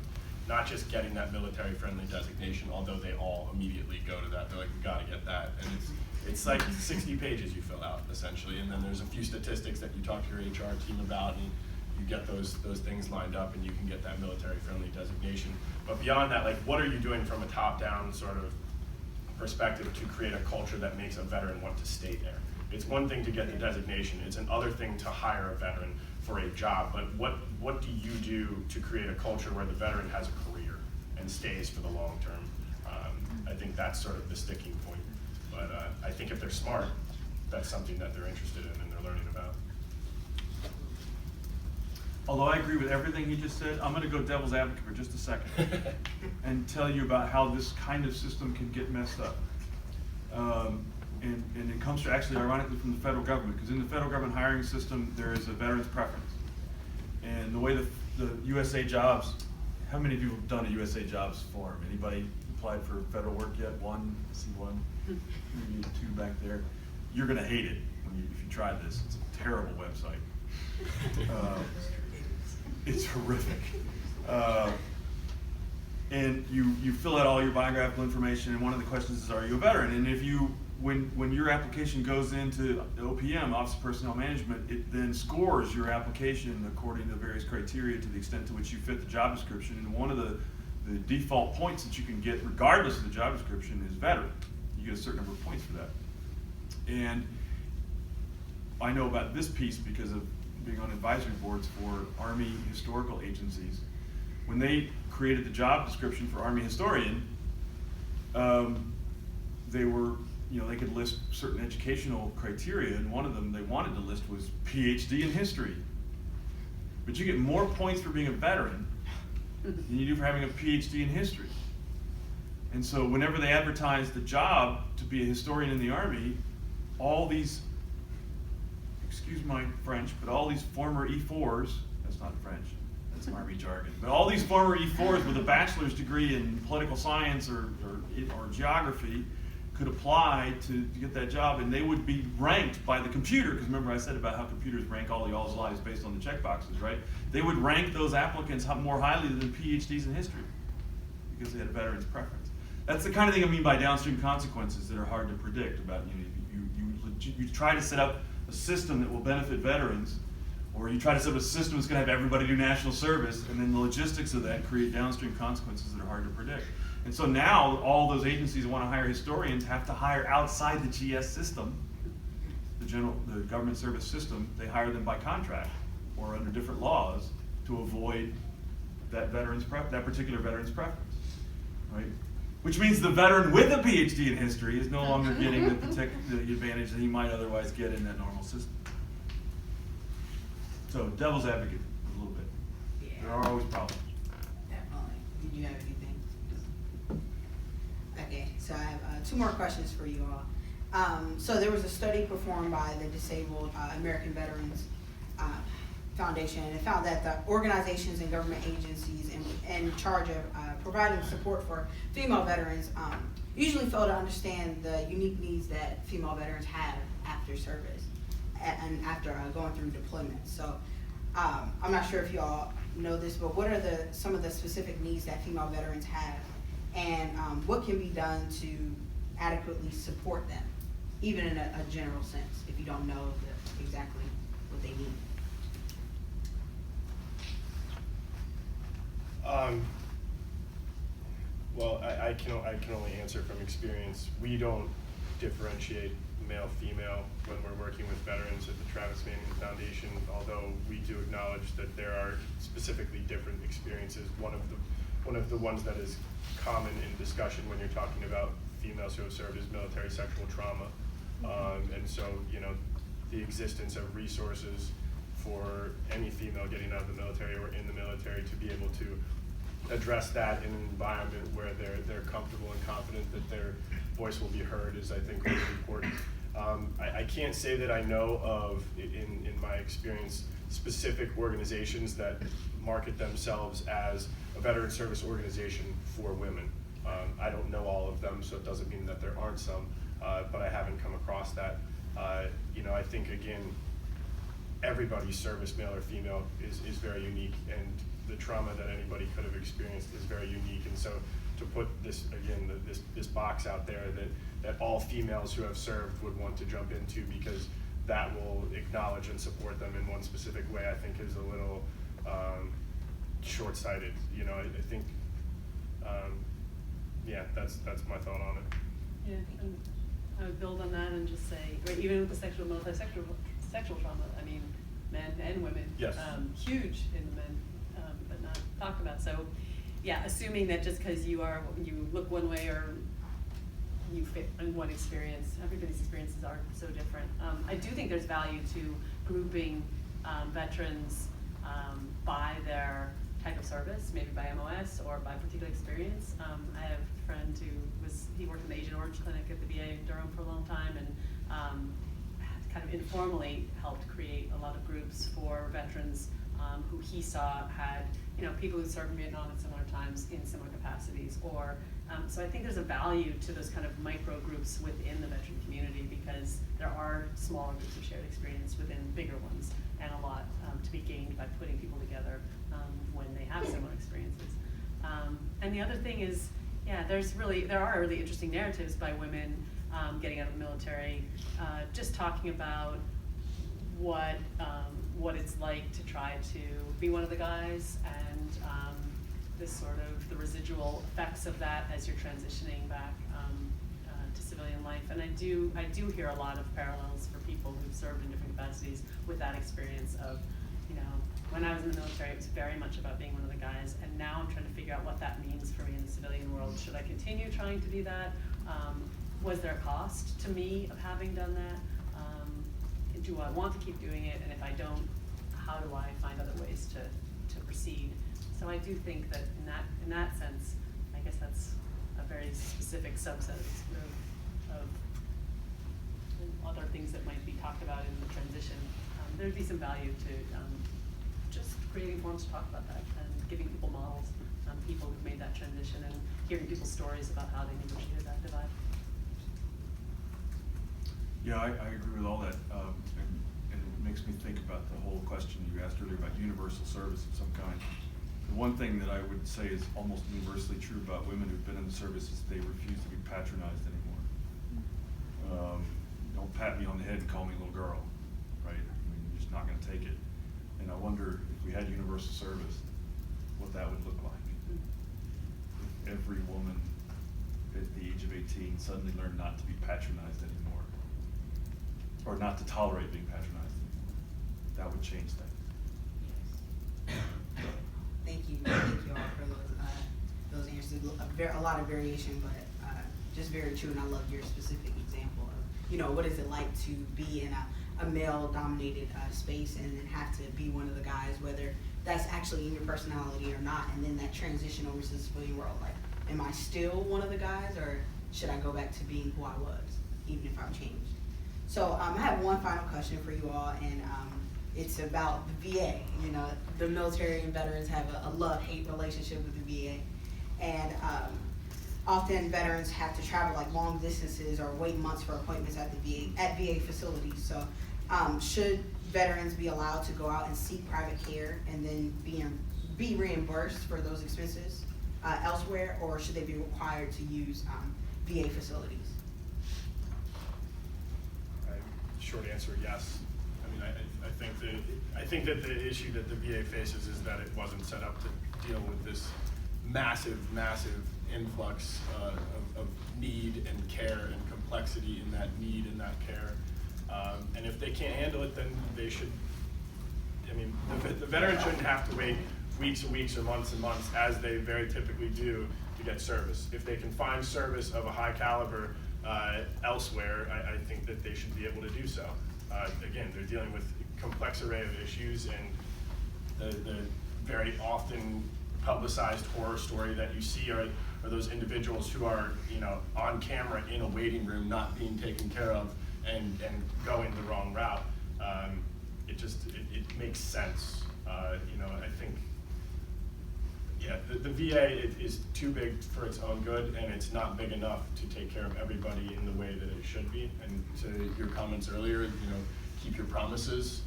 not just getting that military-friendly designation, although they all immediately go to that. They're like, we gotta get that. And it's like 60 pages you fill out, essentially, and then there's a few statistics that you talk to your HR team about, and you get those things lined up, and you can get that military-friendly designation. But beyond that, like, what are you doing from a top-down sort of perspective to create a culture that makes a veteran want to stay there? It's one thing to get the designation, it's another thing to hire a veteran for a job, but what do you do to create a culture where the veteran has a career and stays for the long term? I think that's sort of the sticking point. But I think if they're smart, that's something that they're interested in and they're learning about. Although I agree with everything he just said, I'm going to go devil's advocate for just a second and tell you about how this kind of system can get messed up. And it comes actually ironically from the federal government, because in the federal government hiring system there is a veterans preference. And the way the USA Jobs, how many of you have done a USA Jobs form? Anybody applied for federal work yet? One? I see one, maybe two back there. You're going to hate it if you try this. It's a terrible website. It's horrific. And you fill out all your biographical information, and one of the questions is, are you a veteran? And if you, when your application goes into OPM, Office of Personnel Management, it then scores your application according to various criteria to the extent to which you fit the job description. And one of the default points that you can get, regardless of the job description, is veteran. You get a certain number of points for that. And I know about this piece because of being on advisory boards for Army historical agencies. When they created the job description for Army historian, they were, they could list certain educational criteria, and one of them they wanted to list was PhD in history. But you get more points for being a veteran than you do for having a PhD in history. And so whenever they advertise the job to be a historian in the Army, all these, excuse my French, but all these former E4s, that's not French, that's Army jargon, but all these former E4s with a bachelor's degree in political science or geography could apply to get that job, and they would be ranked by the computer, because remember I said about how computers rank all the all's lives based on the checkboxes, right? They would rank those applicants more highly than PhDs in history, because they had a veteran's preference. That's the kind of thing I mean by downstream consequences that are hard to predict. About you try to set up a system that will benefit veterans, or you try to set up a system that's going to have everybody do national service, and then the logistics of that create downstream consequences that are hard to predict. And so now all those agencies that want to hire historians have to hire outside the GS system, the government service system. They hire them by contract or under different laws to avoid that particular veteran's preference, right? Which means the veteran with a PhD in history is no longer getting the advantage that he might otherwise get in that normal system. So devil's advocate a little bit. Yeah. There are always problems. Definitely. Did you have anything? Okay, so I have two more questions for you all. So there was a study performed by the Disabled American Veterans Foundation, and it found that the organizations and government agencies in charge of providing support for female veterans usually fail to understand the unique needs that female veterans have after service and after going through deployment. So I'm not sure if you all know this, but what are some of the specific needs that female veterans have, and what can be done to adequately support them, even in a general sense, if you don't know exactly what they need? Well, I can only answer from experience. We don't differentiate male, female when we're working with veterans at the Travis Manning Foundation, although we do acknowledge that there are specifically different experiences. One of the ones that is common in discussion when you're talking about females who have served is military sexual trauma. And so, the existence of resources for any female getting out of the military or in the military to be able to address that in an environment where they're comfortable and confident that their voice will be heard is, I think, really important. I can't say that I know of, in my experience, specific organizations that market themselves as a veteran service organization for women. I don't know all of them, so it doesn't mean that there aren't some, but I haven't come across that. I think, again, everybody's service, male or female, is very unique, and the trauma that anybody could have experienced is very unique. And so to put this, again, this box out there that all females who have served would want to jump into, because that will acknowledge and support them in one specific way, I think is a little short-sighted. You know, I think, yeah, that's my thought on it. Yeah, and I would build on that and just say, right, even with the sexual trauma, I mean, men and women. Yes. Huge in the men, but not talked about. So, yeah, assuming that just because you look one way or you fit in one experience, everybody's experiences are so different. I do think there's value to grouping veterans by their type of service, maybe by MOS or by particular experience. I have a friend he worked in the Agent Orange Clinic at the VA in Durham for a long time, and kind of informally helped create a lot of groups for veterans who he saw had, you know, people who served in Vietnam at similar times in similar capacities, or so I think there's a value to those kind of micro groups within the veteran community, because there are smaller groups of shared experience within bigger ones, and a lot to be gained by putting people together when they have similar experiences. And the other thing is, yeah, there are really interesting narratives by women getting out of the military, just talking about what it's like to try to be one of the guys, and this sort of the residual effects of that as you're transitioning back to civilian life. And I do hear a lot of parallels for people who've served in different capacities with that experience of, you know, when I was in the military, it was very much about being one of the guys, and now I'm trying to figure out what that means for me in the civilian world. Should I continue trying to do that? Was there a cost to me of having done that? Do I want to keep doing it? And if I don't, how do I find other ways to proceed? So I do think that in that sense, I guess that's a very specific subset of other things that might be talked about in the transition. There'd be some value to just creating forums to talk about that, and giving people models, people who've made that transition, and hearing people's stories about how they negotiated that divide. Yeah, I agree with all that, and it makes me think about the whole question you asked earlier about universal service of some kind. The one thing that I would say is almost universally true about women who've been in the service is they refuse to be patronized anymore. Don't pat me on the head and call me little girl, right? I mean, you're just not gonna take it. And I wonder if we had universal service, what that would look like. If every woman at the age of 18 suddenly learned not to be patronized anymore, or not to tolerate being patronized anymore. That would change things. Thank you all for those answers. A lot of variation, but just very true. And I love your specific example of, you know, what is it like to be in a male-dominated space and then have to be one of the guys, whether that's actually in your personality or not, and then that transition over to the civilian world. Like, am I still one of the guys, or should I go back to being who I was, even if I've changed? So I have one final question for you all, and it's about the VA. You know, the military and veterans have a love-hate relationship with the VA, and often veterans have to travel like long distances or wait months for appointments at the VA facilities. So should veterans be allowed to go out and seek private care and then be reimbursed for those expenses elsewhere, or should they be required to use VA facilities? Short answer, yes. I mean, I think that the issue that the VA faces is that it wasn't set up to deal with this massive influx of need and care and complexity in that need and that care. And if they can't handle it, then they should, I mean, the veteran shouldn't have to wait weeks and weeks or months and months, as they very typically do, to get service. If they can find service of a high caliber elsewhere, I think that they should be able to do so. Again, they're dealing with a complex array of issues, and the very often publicized horror story that you see are those individuals who are, you know, on camera in a waiting room not being taken care of and going the wrong route. It makes sense. You know, I think, yeah, the VA is too big for its own good, and it's not big enough to take care of everybody in the way that it should be. And to your comments earlier, you know, keep your promises.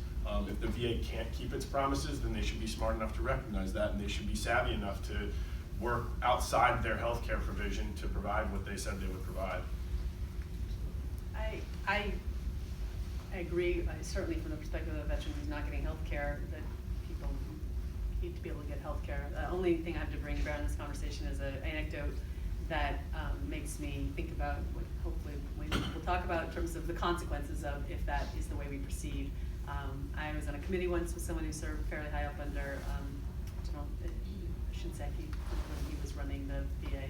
If the VA can't keep its promises, then they should be smart enough to recognize that, and they should be savvy enough to work outside their healthcare provision to provide what they said they would provide. I agree, certainly from the perspective of a veteran who's not getting health care, that people need to be able to get health care. The only thing I have to bring around this conversation is an anecdote that makes me think about what hopefully we'll talk about in terms of the consequences of if that is the way we proceed. I was on a committee once with someone who served fairly high up under General Shinseki when he was running the VA,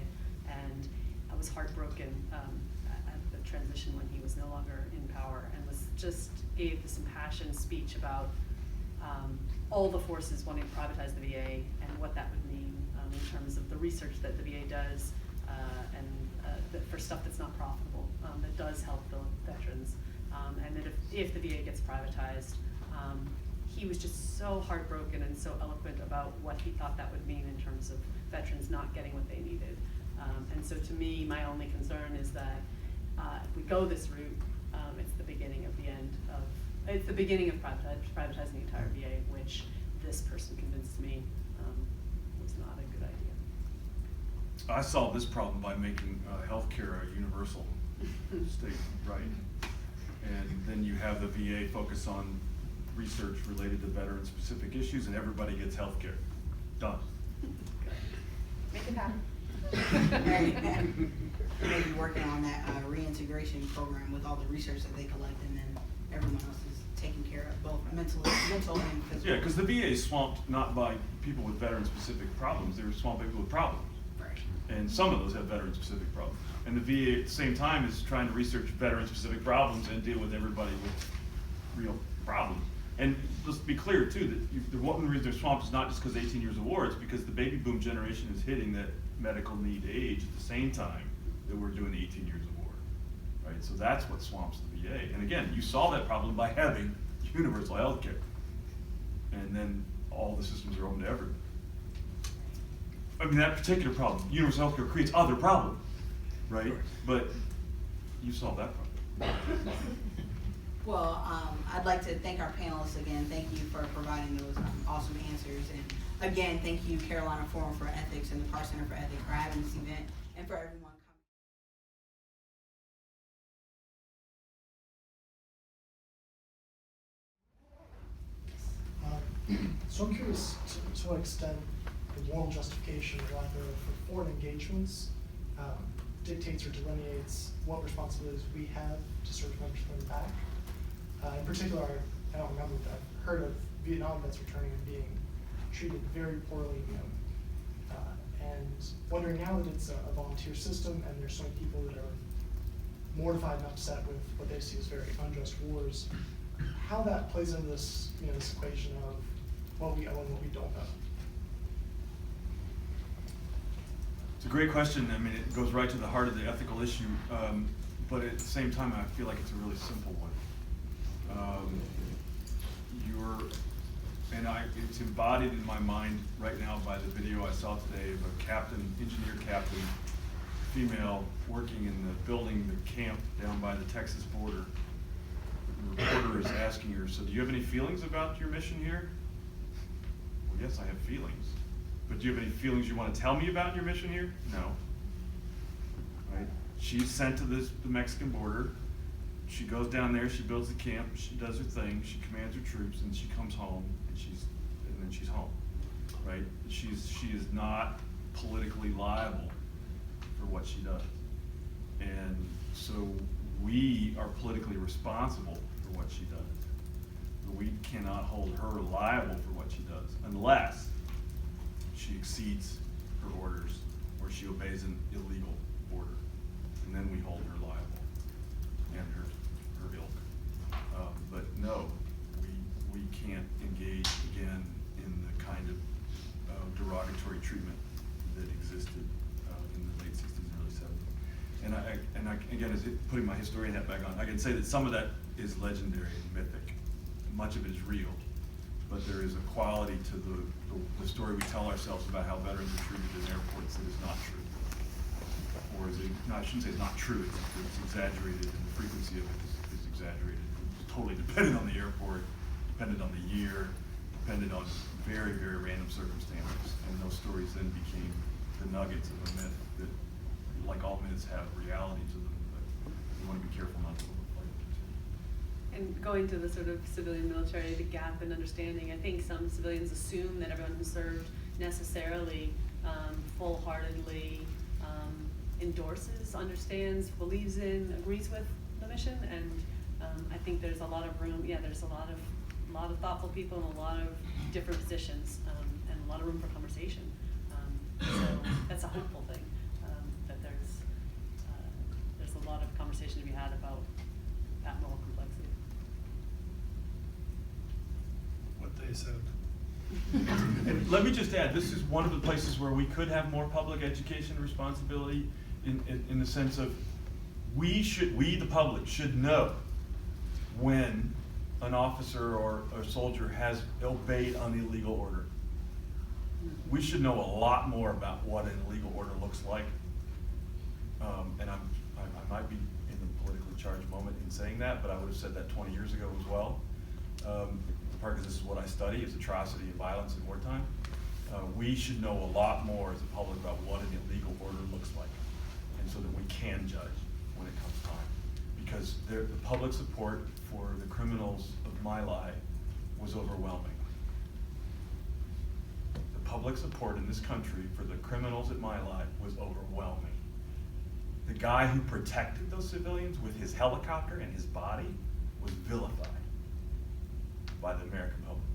and I was heartbroken at the transition when he was no longer in power, and just gave this impassioned speech about all the forces wanting to privatize the VA and what that would mean in terms of the research that the VA does for stuff that's not profitable, that does help the veterans, and that if the VA gets privatized, he was just so heartbroken and so eloquent about what he thought that would mean in terms of veterans not getting what they needed. And so to me, my only concern is that if we go this route, it's the beginning of the end of, it's the beginning of privatizing the entire VA, which this person convinced me was not a good idea. I solved this problem by making healthcare a universal state, right? And then you have the VA focus on research related to veteran-specific issues, and everybody gets healthcare. Done. Make it happen. And maybe working on that reintegration program with all the research that they collect, and then everyone else is taken care of, both mental and physical. Yeah, because the VA is swamped not by people with veteran-specific problems, they're swamped by people with problems. Right. And some of those have veteran-specific problems. And the VA at the same time is trying to research veteran-specific problems and deal with everybody with real problems. And let's be clear too, that the one reason they're swamped is not just because 18 years of war, it's because the baby boom generation is hitting that medical need age at the same time that we're doing 18 years of war, right? So that's what swamps the VA. And again, you solve that problem by having universal health care. And then all the systems are open to everyone. I mean, that particular problem, universal health care creates other problems, right? But you solve that problem. Well, I'd like to thank our panelists again. Thank you for providing those awesome answers. And again, thank you, Carolina Forum for Ethics and the Parr Center for Ethics for having this event and for everyone coming. So I'm curious to what extent the moral justification or lack thereof for foreign engagements dictates or delineates what responsibilities we have to service members coming back. In particular, I don't remember, but I've heard of Vietnam vets returning and being treated very poorly, and wondering now that it's a volunteer system and there's so many people that are mortified and upset with what they see as very unjust wars, how that plays into this, this equation of what we owe and what we don't owe. It's a great question. I mean, it goes right to the heart of the ethical issue, but at the same time, I feel like it's a really simple one. It's embodied in my mind right now by the video I saw today of a captain, engineer captain, female, working in the building, the camp down by the Texas border. The reporter is asking her, so do you have any feelings about your mission here? Well, yes, I have feelings. But do you have any feelings you want to tell me about your mission here? No. Right? She's sent to the Mexican border. She goes down there, she builds the camp, she does her thing, she commands her troops, and she comes home, and then she's home, right? She is not politically liable for what she does. And so we are politically responsible for what she does. But we cannot hold her liable for what she does unless she exceeds her orders or she obeys an illegal order. And then we hold her liable and her ilk. But no, we can't engage again in the kind of derogatory treatment that existed in the late 60s and early 70s. And I again, putting my historian hat back on, I can say that some of that is legendary and mythic. Much of it is real, but there is a quality to the story we tell ourselves about how veterans are treated in airports that is not true. Or is it, no, I shouldn't say it's not true, it's exaggerated, and the frequency of it is exaggerated. It's totally dependent on the airport depended on the year, depended on very, very random circumstances. And those stories then became the nuggets of a myth that, like all myths, have reality to them, but you want to be careful not to overplay it. And going to the sort of civilian military, the gap in understanding, I think some civilians assume that everyone who served necessarily full-heartedly endorses, understands, believes in, agrees with the mission, and I think there's a lot of room, there's a lot of thoughtful people in a lot of different positions, and a lot of room for conversation. So that's a hopeful thing, that there's a lot of conversation to be had about admiral complexity. What they said. And let me just add, this is one of the places where we could have more public education responsibility in the sense of we, the public, should know when an officer or a soldier has obeyed an illegal order. We should know a lot more about what an illegal order looks like. And I might be in the politically charged moment in saying that, but I would have said that 20 years ago as well. Because this is what I study, is atrocity and violence in wartime. We should know a lot more as a public about what an illegal order looks like, and so that we can judge when it comes time. Because the public support for the criminals of My Lai was overwhelming. The public support in this country for the criminals at My Lai was overwhelming. The guy who protected those civilians with his helicopter and his body was vilified by the American public.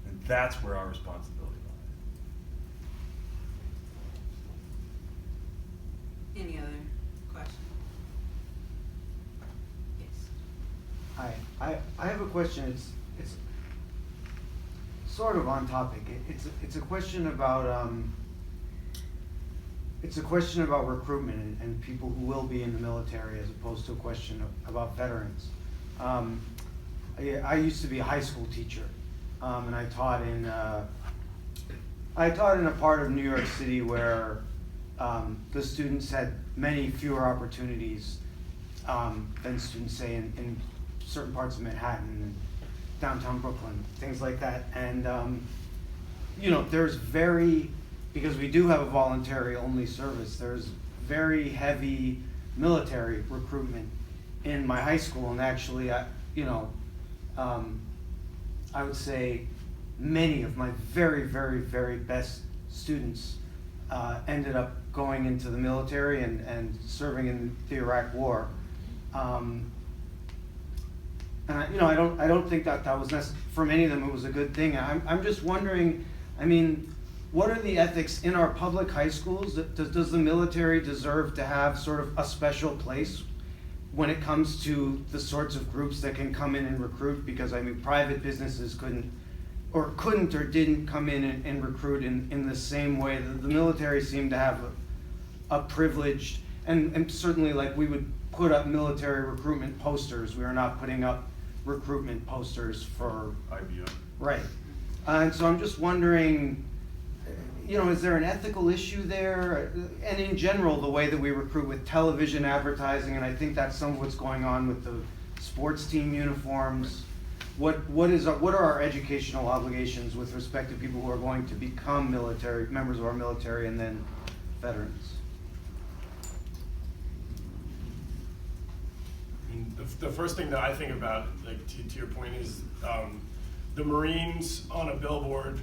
And that's where our responsibility lies. Any other questions? Yes. Hi, I have a question. It's sort of on topic. It's a question about recruitment and people who will be in the military, as opposed to a question about veterans. I used to be a high school teacher, and I taught in a part of New York City where the students had many fewer opportunities than students, say, in certain parts of Manhattan and downtown Brooklyn, things like that. And there's because we do have a voluntary only service, there's very heavy military recruitment in my high school, and actually I would say many of my very, very, very best students ended up going into the military and serving in the Iraq War. And I don't think that was for many of them it was a good thing. I'm just wondering, what are the ethics in our public high schools? Does the military deserve to have sort of a special place when it comes to the sorts of groups that can come in and recruit? Because private businesses couldn't or didn't come in and recruit in the same way. The military seemed to have a privileged, and certainly, like, we would put up military recruitment posters. We are not putting up recruitment posters for IBM. Right. And so I'm just wondering, is there an ethical issue there? And in general, the way that we recruit with television advertising, and I think that's some of what's going on with the sports team uniforms. What are our educational obligations with respect to people who are going to become members of our military and then veterans? The first thing that I think about, like to your point, is the Marines on a billboard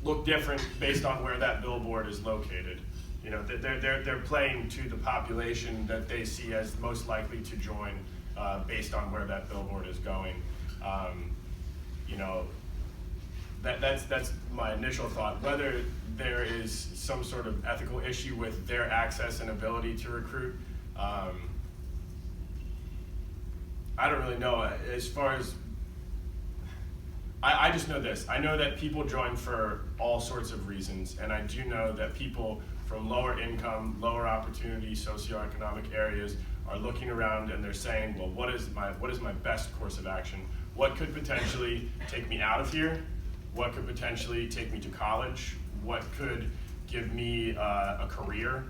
look different based on where that billboard is located. They're playing to the population that they see as most likely to join based on where that billboard is going. That's my initial thought. Whether there is some sort of ethical issue with their access and ability to recruit, I don't really know. As far as I just know this. I know that people join for all sorts of reasons, and I do know that people from lower income, lower opportunity, socioeconomic areas are looking around and they're saying, well, what is my best course of action? What could potentially take me out of here? What could potentially take me to college? What could give me a career?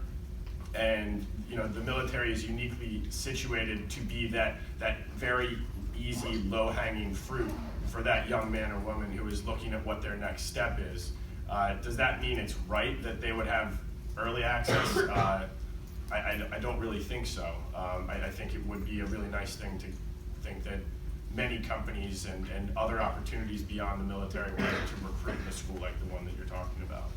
And the military is uniquely situated to be that very easy, low-hanging fruit for that young man or woman who is looking at what their next step is. Does that mean it's right that they would have early access? I don't really think so. I think it would be a really nice thing to think that many companies and other opportunities beyond the military wanted to recruit in a school like the one that you're talking about.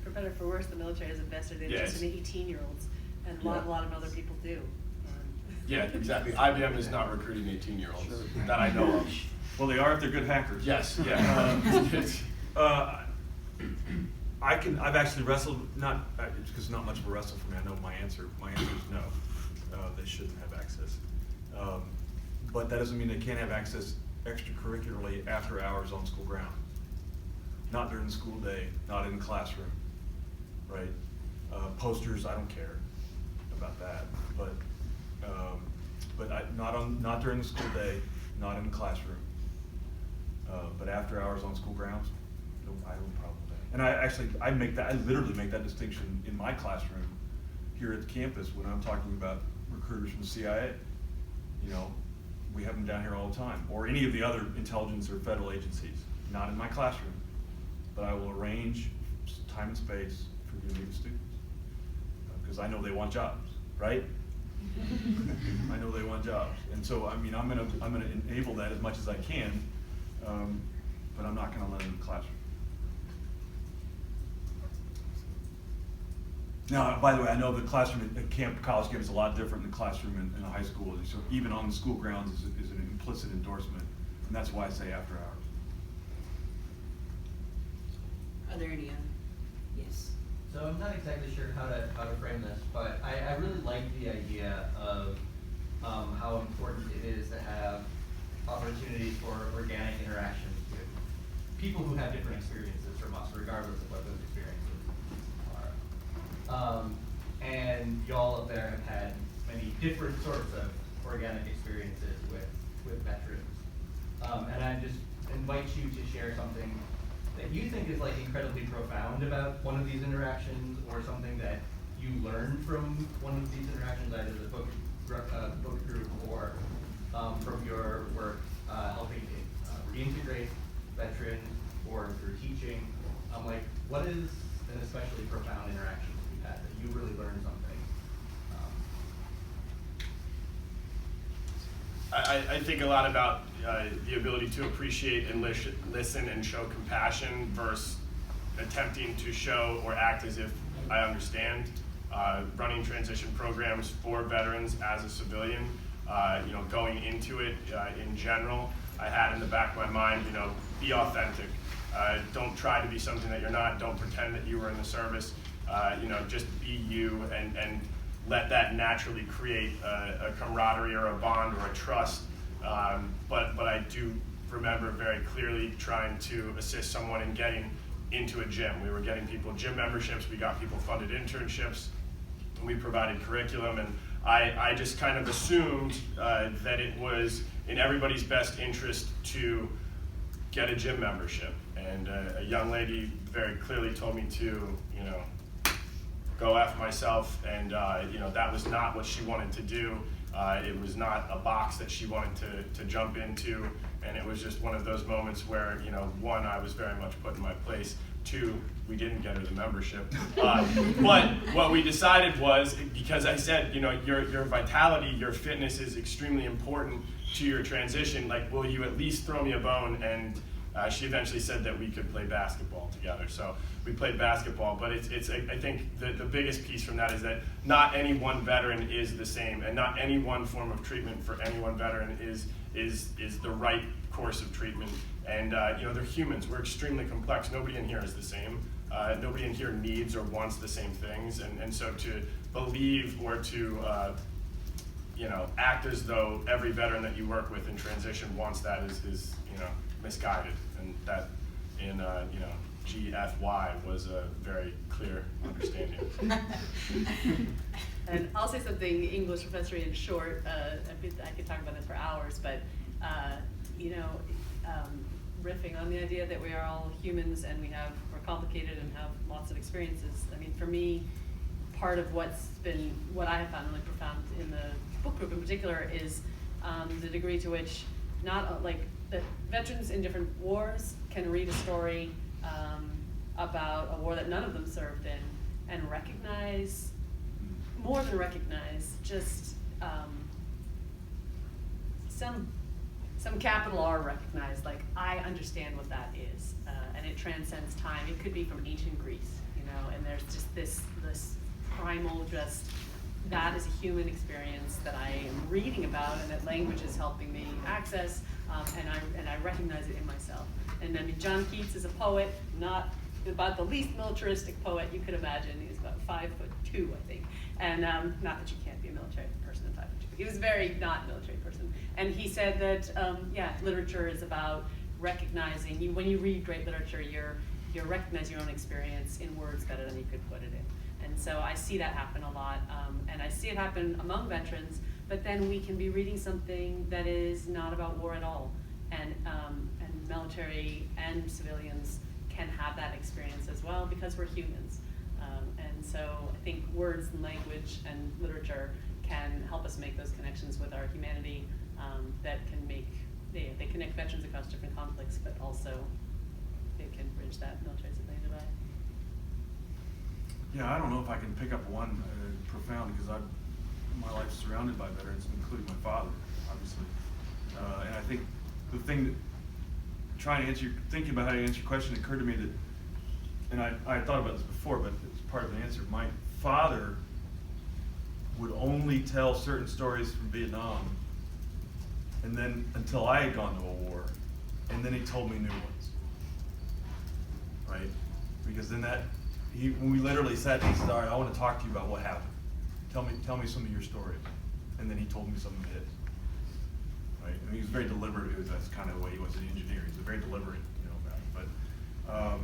For better or for worse, the military has invested in Yes. just in 18-year-olds, and a lot of other people do. Yeah, exactly. IBM is not recruiting 18-year-olds that I know of. Well, they are if they're good hackers. Yes, yeah. I've actually wrestled, not, because not much of a wrestle for me, I know my answer. My answer is no. They shouldn't have access. But that doesn't mean they can't have access extracurricularly after hours on school ground. Not during the school day, not in the classroom, right? Posters, I don't care about that, but not during the school day, not in the classroom. But after hours on school grounds, no, I have no problem with that. And I literally make that distinction in my classroom here at the campus when I'm talking about recruiters from the CIA. You know, we have them down here all the time, or any of the other intelligence or federal agencies. Not in my classroom, but I will arrange time and space for you to meet the students. Because I know they want jobs, right? I know they want jobs. And so, I mean, I'm gonna enable that as much as I can, but I'm not gonna let them in the classroom. Now, by the way, I know the classroom at college campus is a lot different than the classroom in a high school. So even on the school grounds is an implicit endorsement, and that's why I say after hours. Are there any other? Yes. So I'm not exactly sure how to frame this, but I really like the idea of how important it is to have opportunities for organic interactions with people who have different experiences from us, regardless of what those experiences are. And y'all up there have had many different sorts of organic experiences with veterans. And I just invite you to share something that you think is like incredibly profound about one of these interactions, or something that you learned from one of these interactions, either the book group or from your work helping to reintegrate veterans or through teaching. Like, what is an especially profound interaction that you've had that you really learned something? I think a lot about the ability to appreciate and listen and show compassion versus attempting to show or act as if I understand. Running transition programs for veterans as a civilian, going into it in general, I had in the back of my mind, be authentic. Don't try to be something that you're not. Don't pretend that you were in the service. Just be you and let that naturally create a camaraderie or a bond or a trust. But I do remember very clearly trying to assist someone in getting into a gym. We were getting people gym memberships, we got people funded internships, and we provided curriculum, and I just kind of assumed that it was in everybody's best interest to get a gym membership. And a young lady very clearly told me to, go F myself, and that was not what she wanted to do. It was not a box that she wanted to jump into, and it was just one of those moments where, one, I was very much put in my place. Two, we didn't get her the membership. But what we decided was, because I said, your vitality, your fitness is extremely important to your transition, like, will you at least throw me a bone? And she eventually said that we could play basketball together. So we played basketball, but it's I think the biggest piece from that is that not any one veteran is the same, and not any one form of treatment for any one veteran is the right course of treatment. And they're humans. We're extremely complex. Nobody in here is the same. Nobody in here needs or wants the same things. And so to believe or to act as though every veteran that you work with in transition wants that is misguided, and that in GFY was a very clear understanding. And I'll say something English professor in short. I could talk about this for hours, but riffing on the idea that we are all humans and we're complicated and have lots of experiences. I mean, for me, part of what I have found really profound in the book group in particular is the degree to which like the veterans in different wars can read a story about a war that none of them served in and recognize, more than recognize, just some capital R recognize, like, I understand what that is, and it transcends time. It could be from ancient Greece, you know, and there's just this primal, just, that is a human experience that I am reading about and that language is helping me access, and I recognize it in myself. And I mean, John Keats is a poet, not about the least militaristic poet you could imagine. He's about 5'2", I think. And not that you can't be a military person at 5'2", but he was a very not military person. And he said that, yeah, literature is about recognizing, when you read great literature, you're recognizing your own experience in words better than you could put it in. And so I see that happen a lot, and I see it happen among veterans, but then we can be reading something that is not about war at all. And military and civilians can have that experience as well because we're humans. And so I think words and language and literature can help us make those connections with our humanity that can make, they connect veterans across different conflicts, but also they can bridge that military-civilian divide. Yeah, I don't know if I can pick up one profound, because my life's surrounded by veterans, including my father, obviously. And I think the thing that, thinking about how you answer your question, occurred to me that, and I had thought about this before, but it's part of the answer. My father would only tell certain stories from Vietnam, and then until I had gone to a war, and then he told me new ones, right? Because then when we literally sat down, he said, all right, I want to talk to you about what happened. Tell me some of your stories. And then he told me some of his. Right? And he was very deliberate. That's kind of the way he was an engineer. He was very deliberate, about it. But,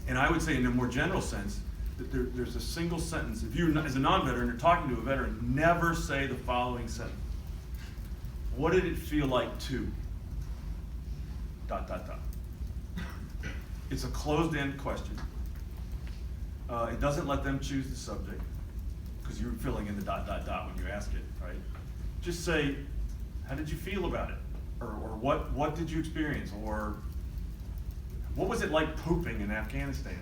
and I would say in a more general sense, that there's a single sentence. If you, as a non-veteran, are talking to a veteran, never say the following sentence. What did it feel like to? ... It's a closed-end question. It doesn't let them choose the subject, because you're filling in the ... when you ask it, right? Just say, how did you feel about it? Or what did you experience? Or what was it like pooping in Afghanistan?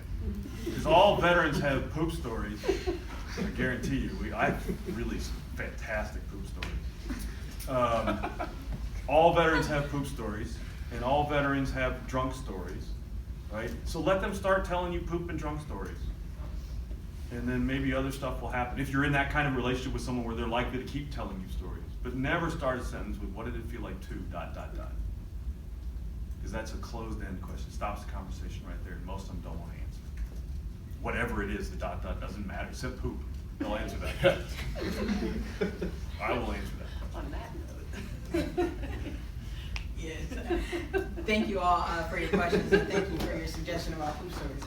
Because all veterans have poop stories. I guarantee you, I have really fantastic poop stories. All veterans have poop stories, and all veterans have drunk stories, right? So let them start telling you poop and drunk stories. And then maybe other stuff will happen. If you're in that kind of relationship with someone where they're likely to keep telling you stories. But never start a sentence with, what did it feel like to ... Because that's a closed-end question. Stops the conversation right there, and most of them don't want to answer. Whatever it is, the ... doesn't matter, except poop. They'll answer that. I will answer that. On that note. Yes. Thank you all for your questions, and thank you for your suggestion about poop stories.